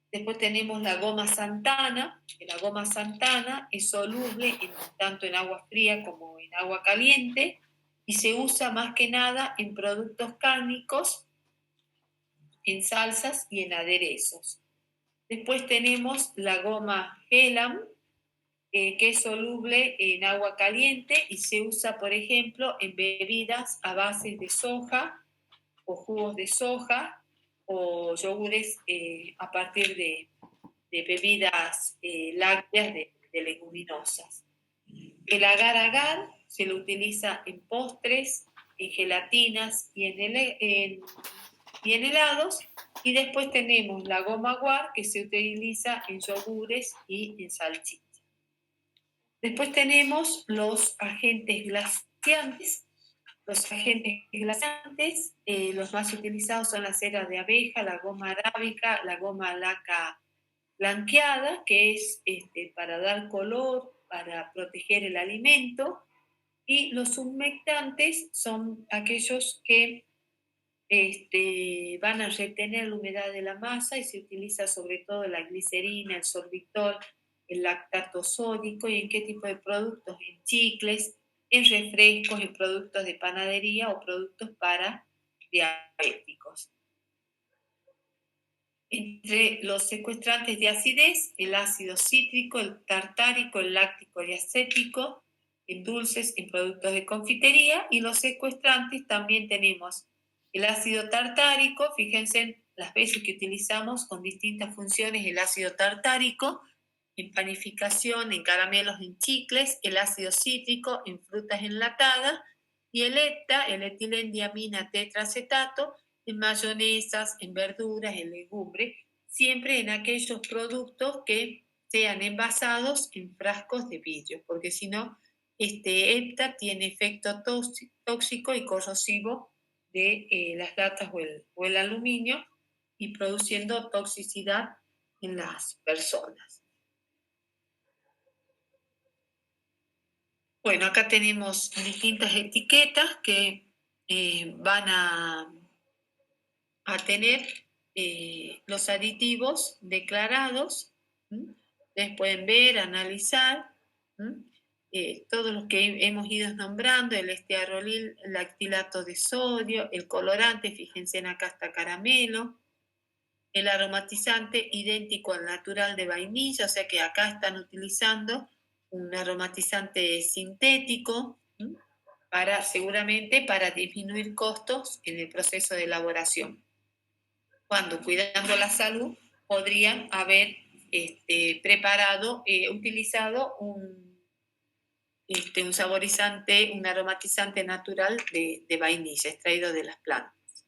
Después tenemos la goma santana, que la goma santana es soluble tanto en agua fría como en agua caliente y se usa más que nada en productos cárnicos, en salsas y en aderezos. Después tenemos la goma Helam, que es soluble en agua caliente y se usa, por ejemplo, en bebidas a base de soja o jugos de soja o yogures a partir de bebidas lácteas de leguminosas. El agar-agar se lo utiliza en postres, en gelatinas y en helados. Y después tenemos la goma guar, que se utiliza en yogures y en salchichas. Después tenemos los agentes glaciantes. Los agentes glaciantes, los más utilizados son la cera de abeja, la goma arábica, la goma laca blanqueada, que es para dar color, para proteger el alimento, y los humectantes son aquellos que van a retener la humedad de la masa y se utiliza sobre todo la glicerina, el sorbitol, el lactato sódico y en qué tipo de productos, en chicles, en refrescos, en productos de panadería o productos para diabéticos. Entre los secuestrantes de acidez, el ácido cítrico, el tartárico, el láctico y acético, en dulces, en productos de confitería, y los secuestrantes también tenemos el ácido tartárico, fíjense en las veces que utilizamos con distintas funciones el ácido tartárico, en panificación, en caramelos, en chicles, el ácido cítrico, en frutas enlatadas, y el ETA, el etilendiamina tetraacetato, en mayonesas, en verduras, en legumbres, siempre en aquellos productos que sean envasados en frascos de vidrio, porque si no, este ETA tiene efecto tóxico y corrosivo de las latas o el aluminio y produciendo toxicidad en las personas. Bueno, acá tenemos distintas etiquetas que van a tener los aditivos declarados. Ustedes pueden ver, analizar todos los que hemos ido nombrando, el estearolil, el lactilato de sodio, el colorante, fíjense en acá está caramelo, el aromatizante idéntico al natural de vainilla, o sea que acá están utilizando un aromatizante sintético seguramente para disminuir costos en el proceso de elaboración. Cuando cuidando la salud podrían haber utilizado un saborizante, un aromatizante natural de vainilla extraído de las plantas.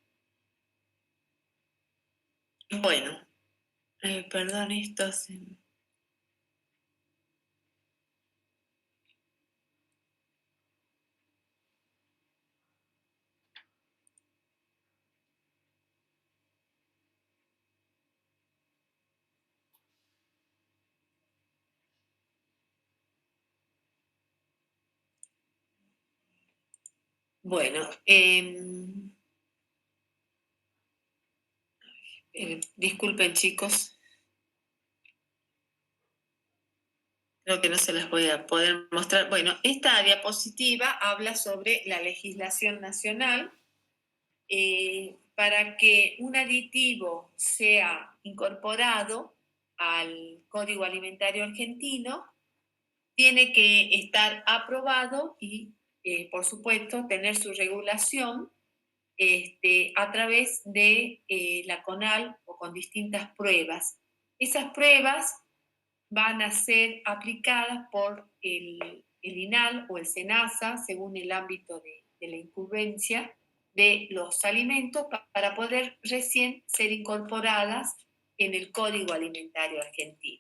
Bueno, perdón, esto se... Bueno, disculpen chicos. Creo que no se las voy a poder mostrar. Bueno, esta diapositiva habla sobre la legislación nacional. Para que un aditivo sea incorporado al Código Alimentario Argentino, tiene que estar aprobado y, por supuesto, tener su regulación a través de la CONAL o con distintas pruebas. Esas pruebas van a ser aplicadas por el INAL o el SENASA, según el ámbito de la incumbencia de los alimentos, para poder recién ser incorporadas en el Código Alimentario Argentino.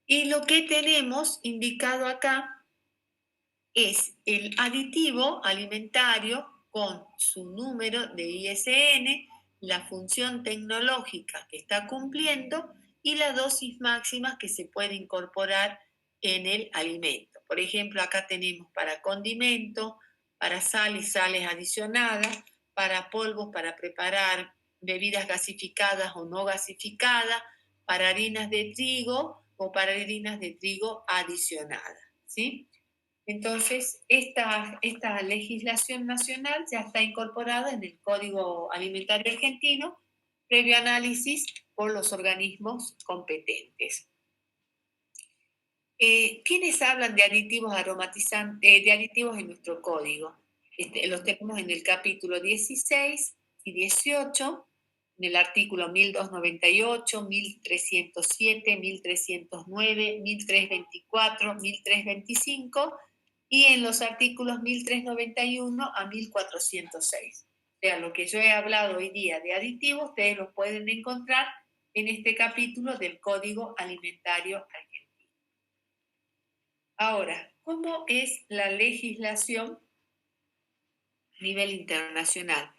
Y lo que tenemos indicado acá es el aditivo alimentario con su número de ISN, la función tecnológica que está cumpliendo y la dosis máxima que se puede incorporar en el alimento. Por ejemplo, acá tenemos para condimento, para sal y sales adicionadas, para polvos para preparar bebidas gasificadas o no gasificadas, para harinas de trigo o para harinas de trigo adicionadas, ¿sí? Entonces, esta legislación nacional ya está incorporada en el Código Alimentario Argentino, previo análisis por los organismos competentes. ¿Quiénes hablan de aditivos aromatizantes, de aditivos en nuestro código? Los tenemos en el capítulo 16 y 18, en el artículo 1298, 1307, 1309, 1324, 1325 y en los artículos 1391 a 1406. O sea, lo que yo he hablado hoy día de aditivos, ustedes los pueden encontrar en este capítulo del Código Alimentario Argentino. Ahora, ¿cómo es la legislación a nivel internacional?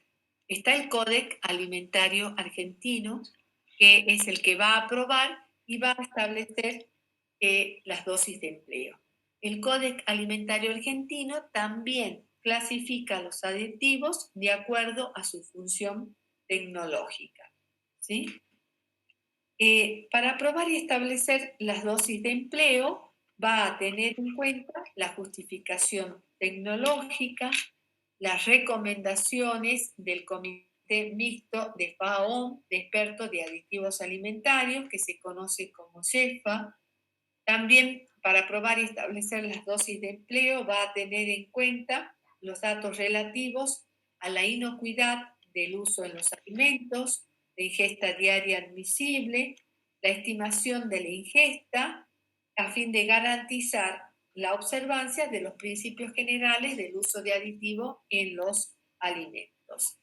Está el Códex Alimentario Argentino, que es el que va a aprobar y va a establecer las dosis de empleo. El Códex Alimentario Argentino también clasifica los aditivos de acuerdo a su función tecnológica, ¿sí? Para aprobar y establecer las dosis de empleo, va a tener en cuenta la justificación tecnológica, las recomendaciones del Comité Mixto de FAO, de expertos de aditivos alimentarios, que se conoce como CEFA. También para aprobar y establecer las dosis de empleo va a tener en cuenta los datos relativos a la inocuidad del uso en los alimentos, la ingesta diaria admisible, la estimación de la ingesta, a fin de garantizar la observancia de los principios generales del uso de aditivos en los alimentos.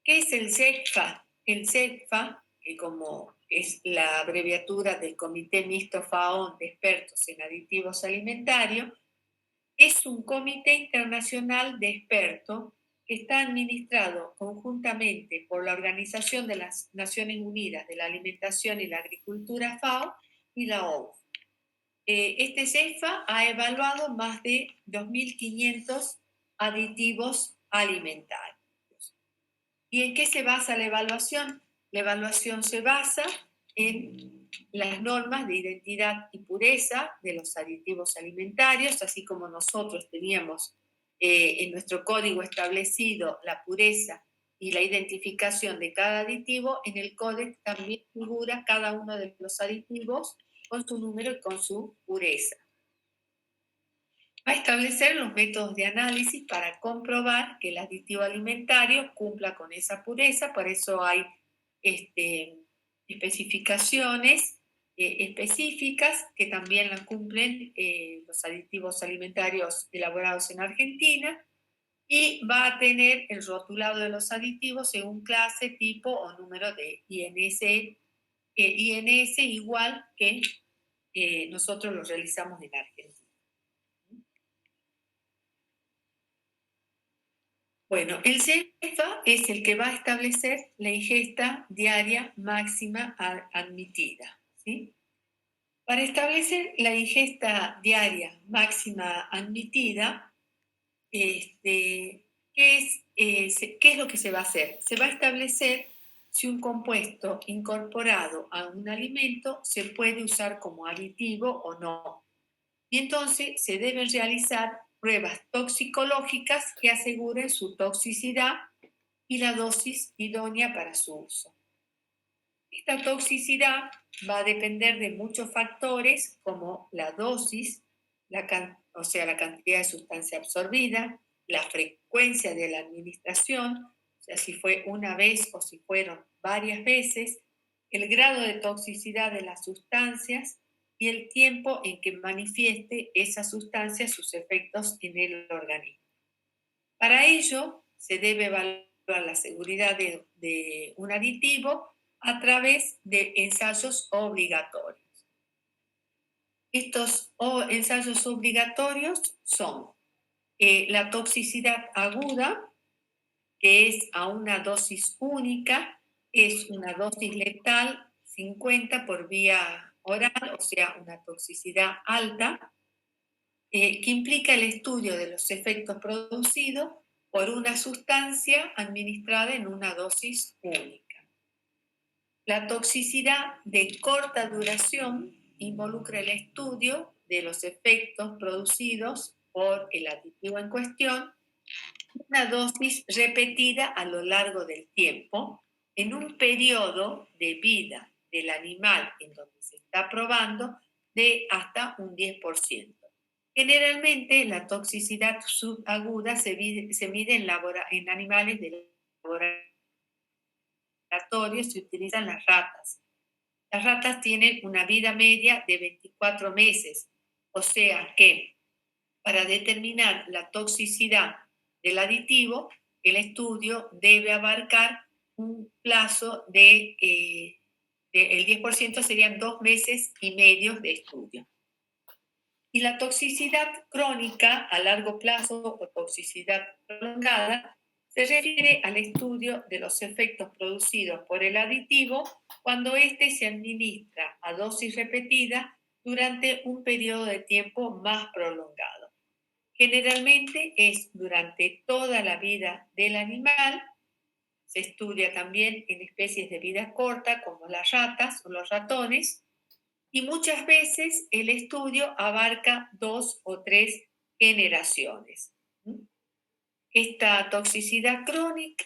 ¿Qué es el CECFA? El CECFA, que como es la abreviatura del Comité Mixto FAO de expertos en aditivos alimentarios, es un comité internacional de expertos que está administrado conjuntamente por la Organización de las Naciones Unidas de la Alimentación y la Agricultura FAO y la OMS. Este CEFA ha evaluado más de 2.500 aditivos alimentarios. ¿Y en qué se basa la evaluación? La evaluación se basa en las normas de identidad y pureza de los aditivos alimentarios, así como nosotros teníamos en nuestro código establecido la pureza y la identificación de cada aditivo. En el código también figura cada uno de los aditivos con su número y con su pureza. Va a establecer los métodos de análisis para comprobar que el aditivo alimentario cumpla con esa pureza, por eso hay especificaciones específicas que también la cumplen los aditivos alimentarios elaborados en Argentina, y va a tener el rotulado de los aditivos según clase, tipo o número de INS igual que nosotros lo realizamos en Argentina. Bueno, el CEFA es el que va a establecer la ingesta diaria máxima admitida, ¿sí? Para establecer la ingesta diaria máxima admitida, ¿qué es lo que se va a hacer? Se va a establecer si un compuesto incorporado a un alimento se puede usar como aditivo o no. Y entonces se deben realizar pruebas toxicológicas que aseguren su toxicidad y la dosis idónea para su uso. Esta toxicidad va a depender de muchos factores como la dosis, o sea, la cantidad de sustancia absorbida, la frecuencia de la administración, o sea, si fue una vez o si fueron varias veces, el grado de toxicidad de las sustancias y el tiempo en que manifieste esa sustancia sus efectos en el organismo. Para ello, se debe evaluar la seguridad de un aditivo a través de ensayos obligatorios. Estos ensayos obligatorios son la toxicidad aguda, que es a una dosis única, es una dosis letal 50 por vía oral, o sea, una toxicidad alta, que implica el estudio de los efectos producidos por una sustancia administrada en una dosis única. La toxicidad de corta duración involucra el estudio de los efectos producidos por el aditivo en cuestión, una dosis repetida a lo largo del tiempo, en un periodo de vida del animal en donde se está probando de hasta un 10%. Generalmente la toxicidad subaguda se mide en animales de laboratorio, se utilizan las ratas. Las ratas tienen una vida media de 24 meses, o sea que para determinar la toxicidad del aditivo, el estudio debe abarcar un plazo el 10% serían 2 meses y medio de estudio. Y la toxicidad crónica a largo plazo o toxicidad prolongada se refiere al estudio de los efectos producidos por el aditivo cuando éste se administra a dosis repetida durante un periodo de tiempo más prolongado. Generalmente es durante toda la vida del animal. Se estudia también en especies de vida corta como las ratas o los ratones, y muchas veces el estudio abarca 2 o 3 generaciones. Esta toxicidad crónica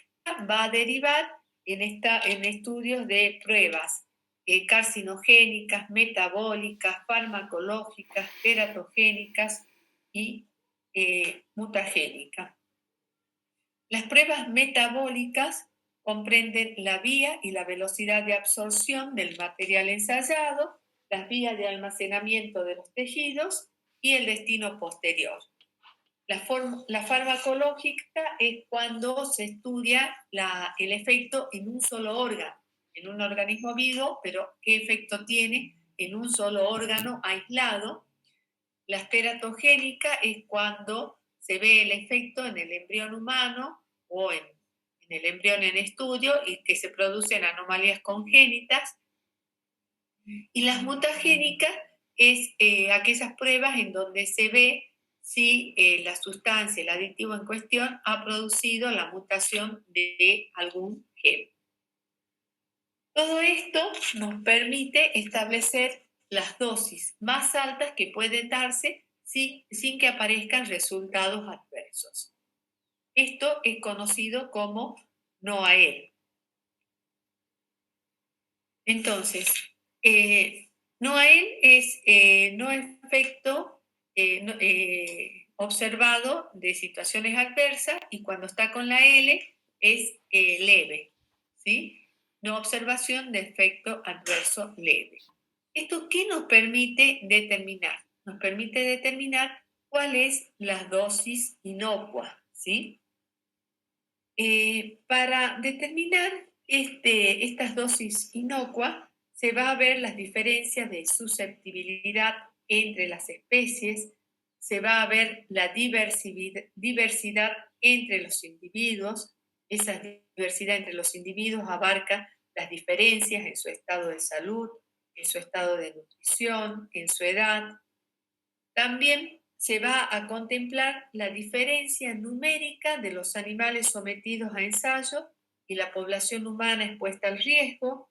va a derivar en estudios de pruebas carcinogénicas, metabólicas, farmacológicas, teratogénicas y mutagénicas. Las pruebas metabólicas comprenden la vía y la velocidad de absorción del material ensayado, las vías de almacenamiento de los tejidos y el destino posterior. La farmacológica es cuando se estudia el efecto en un solo órgano, en un organismo vivo, pero qué efecto tiene en un solo órgano aislado. La teratogénica es cuando se ve el efecto en el embrión humano o en el embrión en estudio y que se producen anomalías congénitas. Y las mutagénicas es aquellas pruebas en donde se ve si la sustancia, el aditivo en cuestión, ha producido la mutación de algún gen. Todo esto nos permite establecer las dosis más altas que pueden darse sin que aparezcan resultados adversos. Esto es conocido como NOAEL. Entonces, NOAEL es no efecto observado de situaciones adversas, y cuando está con la L es leve, ¿sí? No observación de efecto adverso leve. ¿Esto qué nos permite determinar? Nos permite determinar cuál es la dosis inocua, ¿sí? Para determinar estas dosis inocuas, se va a ver las diferencias de susceptibilidad entre las especies, se va a ver la diversidad entre los individuos. Esa diversidad entre los individuos abarca las diferencias en su estado de salud, en su estado de nutrición, en su edad. También se va a contemplar la diferencia numérica de los animales sometidos a ensayo y la población humana expuesta al riesgo,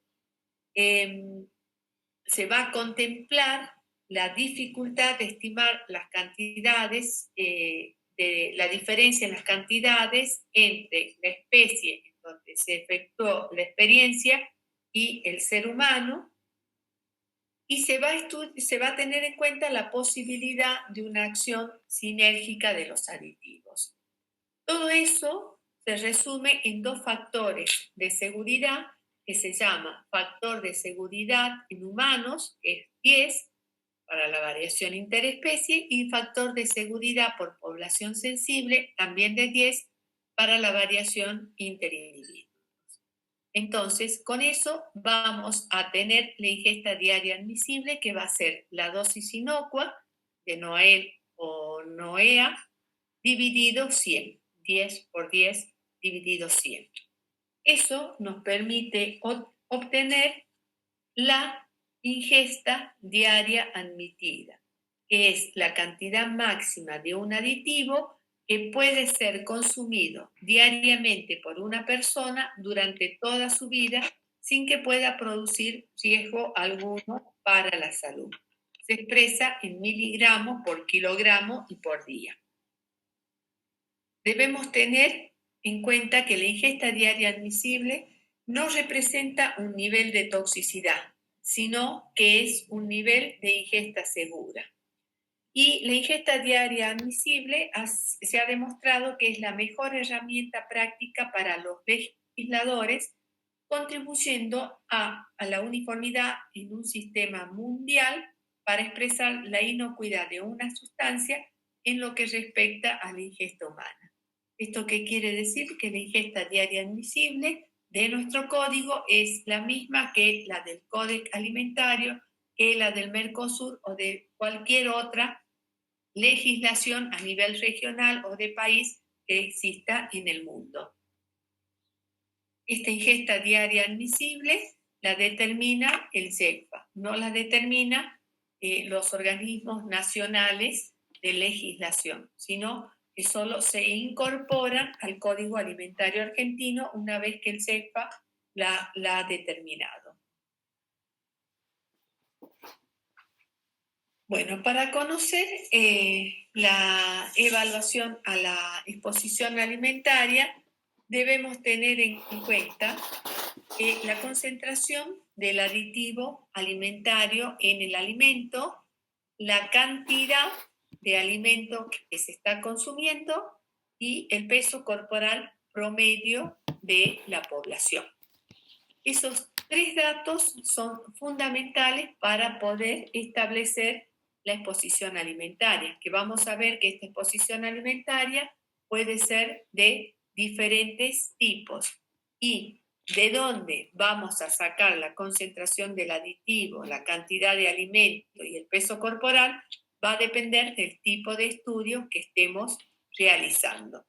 se va a contemplar la dificultad de estimar las cantidades, de la diferencia en las cantidades entre la especie en donde se efectuó la experiencia y el ser humano, y se va a tener en cuenta la posibilidad de una acción sinérgica de los aditivos. Todo eso se resume en dos factores de seguridad que se llama factor de seguridad en humanos, que es 10 para la variación interespecie, y factor de seguridad por población sensible, también de 10 para la variación interindividual. Entonces, con eso vamos a tener la ingesta diaria admisible, que va a ser la dosis inocua de Noel o Noea dividido 100, 10 por 10 dividido 100. Eso nos permite obtener la ingesta diaria admitida, que es la cantidad máxima de un aditivo que puede ser consumido diariamente por una persona durante toda su vida sin que pueda producir riesgo alguno para la salud. Se expresa en miligramos por kilogramo y por día. Debemos tener en cuenta que la ingesta diaria admisible no representa un nivel de toxicidad, sino que es un nivel de ingesta segura. Y la ingesta diaria admisible se ha demostrado que es la mejor herramienta práctica para los legisladores, contribuyendo a la uniformidad en un sistema mundial para expresar la inocuidad de una sustancia en lo que respecta a la ingesta humana. ¿Esto qué quiere decir? Que la ingesta diaria admisible de nuestro código es la misma que la del Códex Alimentario, que la del Mercosur o de cualquier otra legislación a nivel regional o de país que exista en el mundo. Esta ingesta diaria admisible la determina el CEPA, no la determina los organismos nacionales de legislación, sino que solo se incorporan al Código Alimentario Argentino una vez que el CEPA la ha determinado. Bueno, para conocer la evaluación a la exposición alimentaria, debemos tener en cuenta la concentración del aditivo alimentario en el alimento, la cantidad de alimento que se está consumiendo y el peso corporal promedio de la población. Esos tres datos son fundamentales para poder establecer la exposición alimentaria, que vamos a ver que esta exposición alimentaria puede ser de diferentes tipos y de dónde vamos a sacar la concentración del aditivo, la cantidad de alimento y el peso corporal va a depender del tipo de estudio que estemos realizando.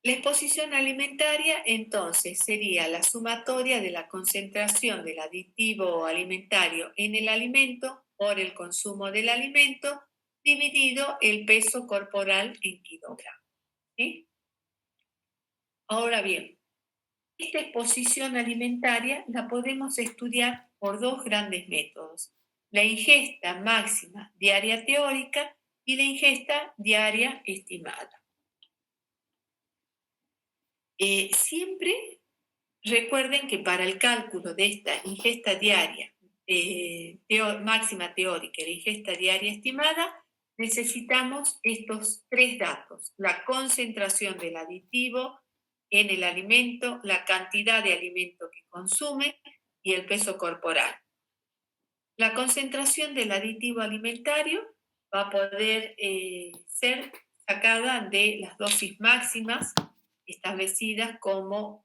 La exposición alimentaria, entonces, sería la sumatoria de la concentración del aditivo alimentario en el alimento por el consumo del alimento dividido el peso corporal en kilogramos. ¿Sí? Ahora bien, esta exposición alimentaria la podemos estudiar por dos grandes métodos: la ingesta máxima diaria teórica y la ingesta diaria estimada. Siempre recuerden que para el cálculo de esta ingesta diaria máxima teórica y la ingesta diaria estimada, necesitamos estos tres datos: la concentración del aditivo en el alimento, la cantidad de alimento que consume y el peso corporal. La concentración del aditivo alimentario va a poder ser sacada de las dosis máximas establecidas como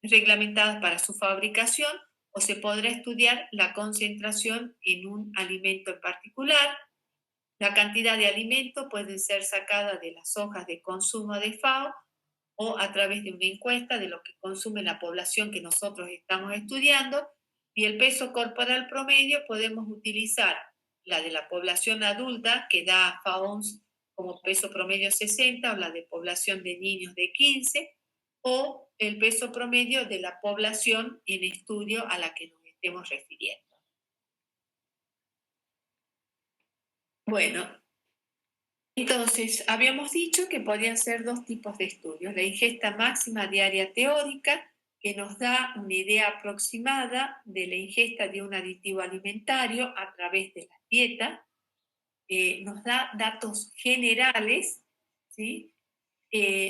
reglamentadas para su fabricación, o se podrá estudiar la concentración en un alimento en particular. La cantidad de alimento puede ser sacada de las hojas de consumo de FAO o a través de una encuesta de lo que consume la población que nosotros estamos estudiando, y el peso corporal promedio podemos utilizar la de la población adulta que da FAOMS como peso promedio 60, habla de población de niños de 15, o el peso promedio de la población en estudio a la que nos estemos refiriendo. Bueno, entonces habíamos dicho que podían ser dos tipos de estudios: la ingesta máxima diaria teórica, que nos da una idea aproximada de la ingesta de un aditivo alimentario a través de la dieta, nos da datos generales, ¿sí?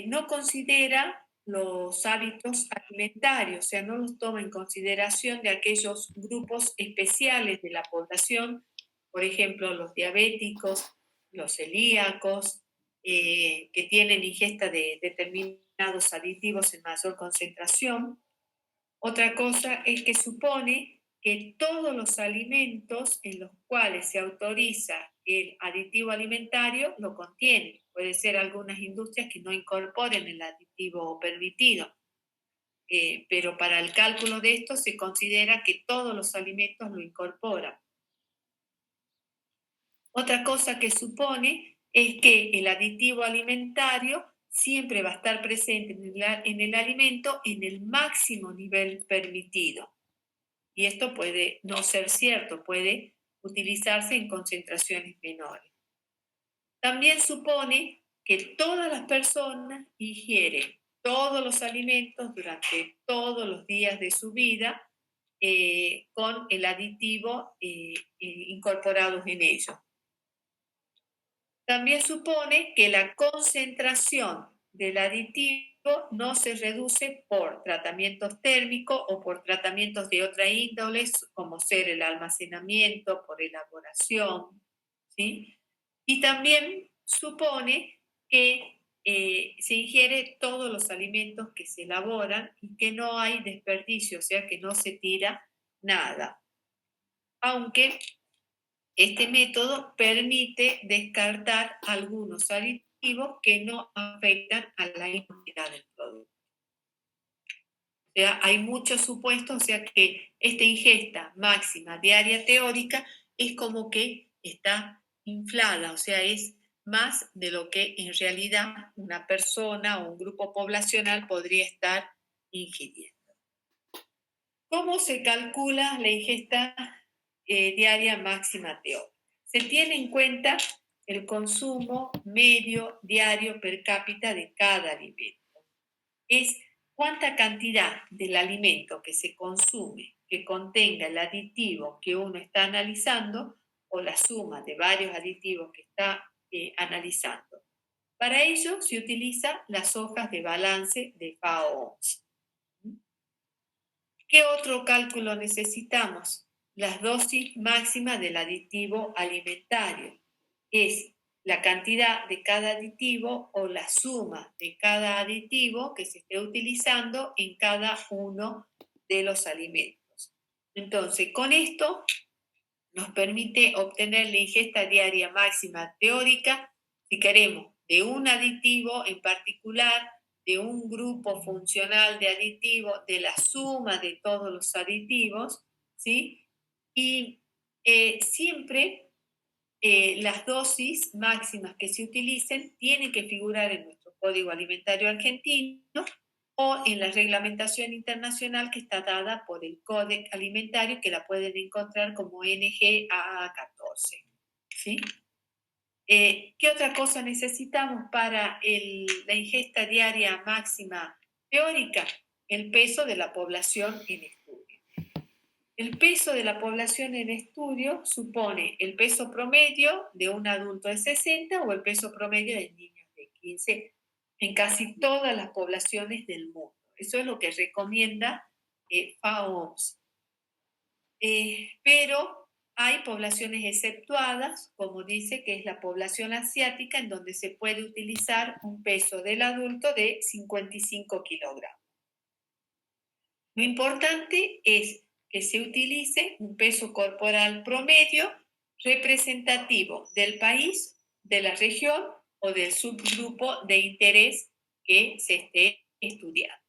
No considera los hábitos alimentarios, o sea, no los toma en consideración de aquellos grupos especiales de la población, por ejemplo, los diabéticos, los celíacos, que tienen ingesta de determinados aditivos en mayor concentración. Otra cosa es que supone que todos los alimentos en los cuales se autoriza el aditivo alimentario lo contienen. Puede ser algunas industrias que no incorporen el aditivo permitido, pero para el cálculo de esto se considera que todos los alimentos lo incorporan. Otra cosa que supone es que el aditivo alimentario siempre va a estar presente en el alimento en el máximo nivel permitido. Y esto puede no ser cierto, puede utilizarse en concentraciones menores. También supone que todas las personas ingieren todos los alimentos durante todos los días de su vida, con el aditivo incorporados en ellos. También supone que la concentración del aditivo no se reduce por tratamientos térmicos o por tratamientos de otra índole, como ser el almacenamiento, por elaboración, ¿sí? Y también supone que se ingiere todos los alimentos que se elaboran y que no hay desperdicio, o sea que no se tira nada. Aunque este método permite descartar algunos aditivos que no afectan a la inocuidad del producto. O sea, hay muchos supuestos, o sea que esta ingesta máxima diaria teórica es como que está inflada, o sea, es más de lo que en realidad una persona o un grupo poblacional podría estar ingiriendo. ¿Cómo se calcula la ingesta diaria máxima teórica? Se tiene en cuenta el consumo medio diario per cápita de cada alimento. Es cuánta cantidad del alimento que se consume que contenga el aditivo que uno está analizando o la suma de varios aditivos que está analizando. Para ello se utilizan las hojas de balance de FAO-OMS. ¿Qué otro cálculo necesitamos? Las dosis máximas del aditivo alimentario. Es la cantidad de cada aditivo o la suma de cada aditivo que se esté utilizando en cada uno de los alimentos. Entonces, con esto nos permite obtener la ingesta diaria máxima teórica, si queremos, de un aditivo en particular, de un grupo funcional de aditivos, de la suma de todos los aditivos, ¿sí? Y siempre las dosis máximas que se utilicen tienen que figurar en nuestro Código Alimentario Argentino o en la reglamentación internacional que está dada por el Códex Alimentario, que la pueden encontrar como NG-AA14. ¿Sí? ¿Qué otra cosa necesitamos para la ingesta diaria máxima teórica? El peso de la población en estudio. El peso de la población en estudio supone el peso promedio de un adulto de 60 o el peso promedio de niños de 15 en casi todas las poblaciones del mundo. Eso es lo que recomienda FAO-OMS. Pero hay poblaciones exceptuadas, como dice, que es la población asiática, en donde se puede utilizar un peso del adulto de 55 kilogramos. Lo importante es que se utilice un peso corporal promedio representativo del país, de la región o del subgrupo de interés que se esté estudiando.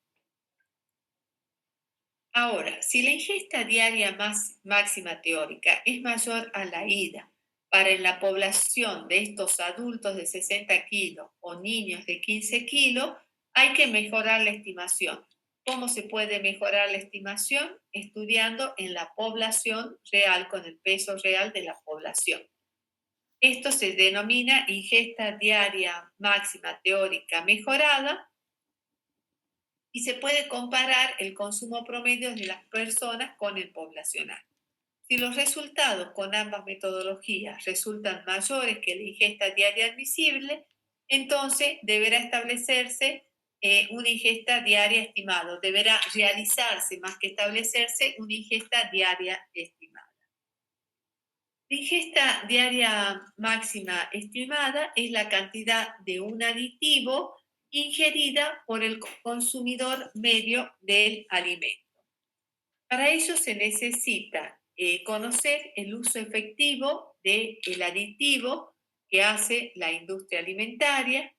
Ahora, si la ingesta diaria máxima teórica es mayor a la ida para en la población de estos adultos de 60 kilos o niños de 15 kilos, hay que mejorar la estimación. ¿Cómo se puede mejorar la estimación? Estudiando en la población real, con el peso real de la población. Esto se denomina ingesta diaria máxima teórica mejorada y se puede comparar el consumo promedio de las personas con el poblacional. Si los resultados con ambas metodologías resultan mayores que la ingesta diaria admisible, entonces deberá establecerse una ingesta diaria estimada. Deberá realizarse más que establecerse una ingesta diaria estimada. La ingesta diaria máxima estimada es la cantidad de un aditivo ingerida por el consumidor medio del alimento. Para ello se necesita conocer el uso efectivo del aditivo que hace la industria alimentaria.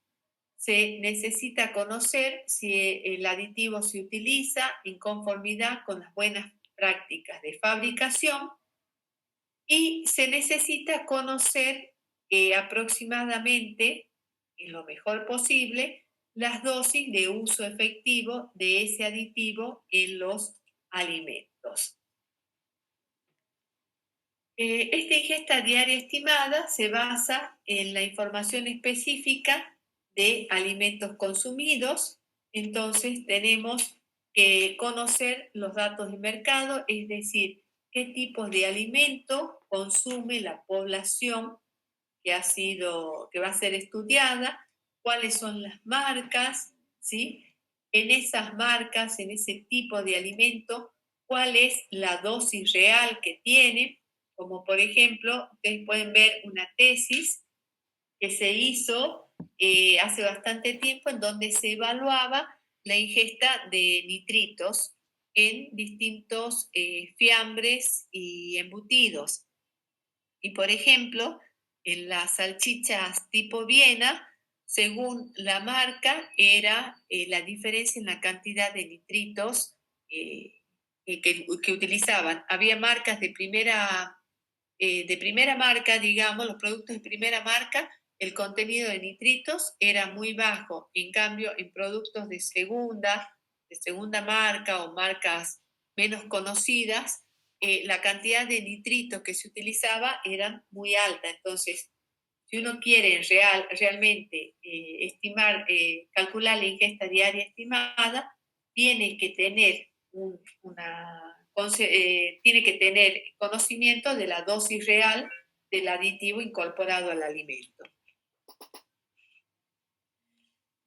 Se necesita conocer si el aditivo se utiliza en conformidad con las buenas prácticas de fabricación y se necesita conocer aproximadamente, en lo mejor posible, las dosis de uso efectivo de ese aditivo en los alimentos. Esta ingesta diaria estimada se basa en la información específica de alimentos consumidos. Entonces tenemos que conocer los datos de mercado, es decir, qué tipos de alimento consume la población que va a ser estudiada, cuáles son las marcas, ¿sí? En esas marcas, en ese tipo de alimento, cuál es la dosis real que tiene, como por ejemplo, ustedes pueden ver una tesis que se hizo hace bastante tiempo en donde se evaluaba la ingesta de nitritos en distintos fiambres y embutidos. Y por ejemplo, en las salchichas tipo Viena, según la marca, era la diferencia en la cantidad de nitritos que utilizaban. Había marcas de primera marca, digamos, los productos de primera marca, el contenido de nitritos era muy bajo. En cambio, en productos de segunda marca o marcas menos conocidas, la cantidad de nitritos que se utilizaba era muy alta. Entonces, si uno quiere realmente calcular la ingesta diaria estimada, tiene que tener tiene que tener conocimiento de la dosis real del aditivo incorporado al alimento.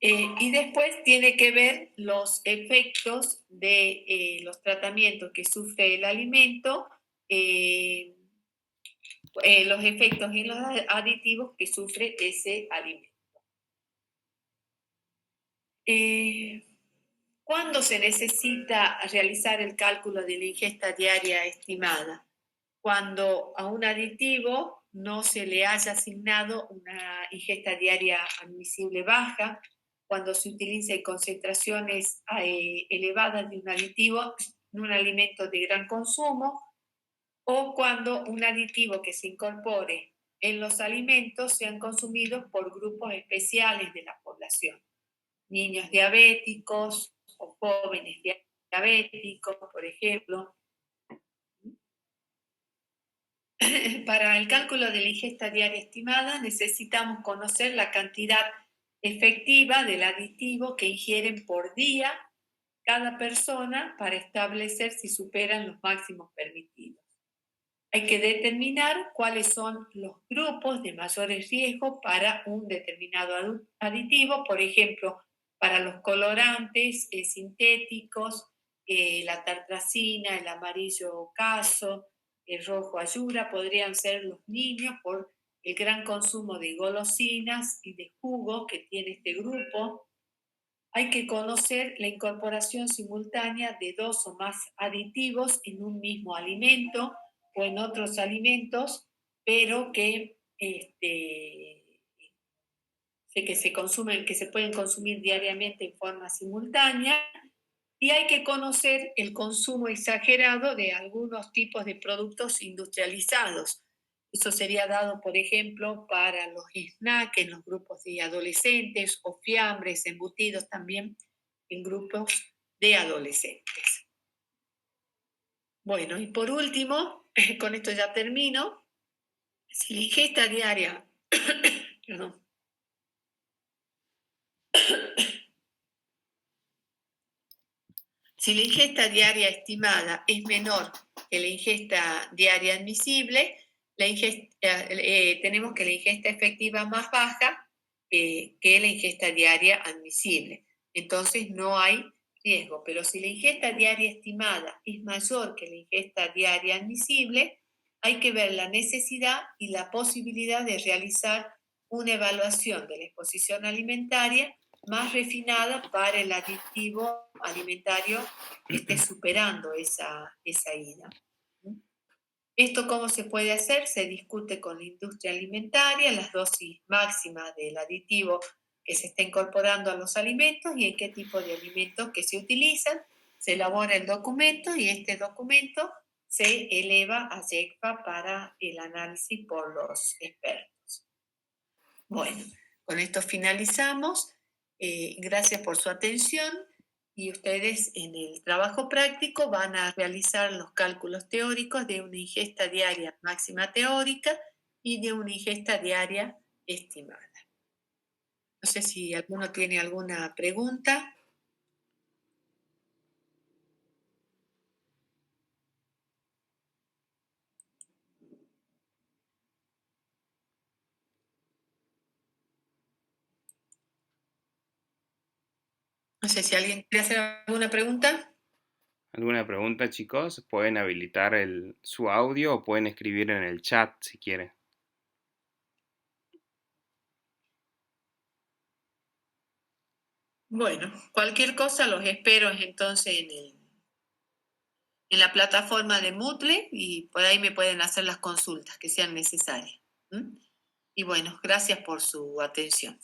Y después tiene que ver los efectos de los tratamientos que sufre el alimento, los efectos en los aditivos que sufre ese alimento. ¿Cuándo se necesita realizar el cálculo de la ingesta diaria estimada? Cuando a un aditivo no se le haya asignado una ingesta diaria admisible baja, cuando se utilice concentraciones elevadas de un aditivo en un alimento de gran consumo, o cuando un aditivo que se incorpore en los alimentos sean consumidos por grupos especiales de la población. Niños diabéticos o jóvenes diabéticos, por ejemplo. Para el cálculo de la ingesta diaria estimada necesitamos conocer la cantidad efectiva del aditivo que ingieren por día cada persona para establecer si superan los máximos permitidos. Hay que determinar cuáles son los grupos de mayores riesgos para un determinado aditivo, por ejemplo, para los colorantes sintéticos, la tartrazina, el amarillo ocaso, el rojo ayura, podrían ser los niños por el gran consumo de golosinas y de jugos que tiene este grupo. Hay que conocer la incorporación simultánea de 2 o más aditivos en un mismo alimento o en otros alimentos, pero que se pueden consumir diariamente en forma simultánea, y hay que conocer el consumo exagerado de algunos tipos de productos industrializados, Eso sería dado, por ejemplo, para los snacks en los grupos de adolescentes o fiambres, embutidos también en grupos de adolescentes. Bueno, y por último, con esto ya termino, si la ingesta diaria, perdón, si la ingesta diaria estimada es menor que la ingesta diaria admisible, tenemos que la ingesta efectiva más baja que la ingesta diaria admisible. Entonces no hay riesgo, pero si la ingesta diaria estimada es mayor que la ingesta diaria admisible, hay que ver la necesidad y la posibilidad de realizar una evaluación de la exposición alimentaria más refinada para el aditivo alimentario que esté superando esa ida. ¿Esto cómo se puede hacer? Se discute con la industria alimentaria las dosis máximas del aditivo que se está incorporando a los alimentos y en qué tipo de alimentos que se utilizan. Se elabora el documento y este documento se eleva a YECFA para el análisis por los expertos. Bueno, con esto finalizamos. Gracias por su atención y ustedes en el trabajo práctico van a realizar los cálculos teóricos de una ingesta diaria máxima teórica y de una ingesta diaria estimada. No sé si alguno tiene alguna pregunta. No sé si alguien quiere hacer alguna pregunta. ¿Alguna pregunta, chicos? Pueden habilitar su audio o pueden escribir en el chat si quieren. Bueno, cualquier cosa los espero entonces en la plataforma de Moodle y por ahí me pueden hacer las consultas que sean necesarias. Y bueno, gracias por su atención.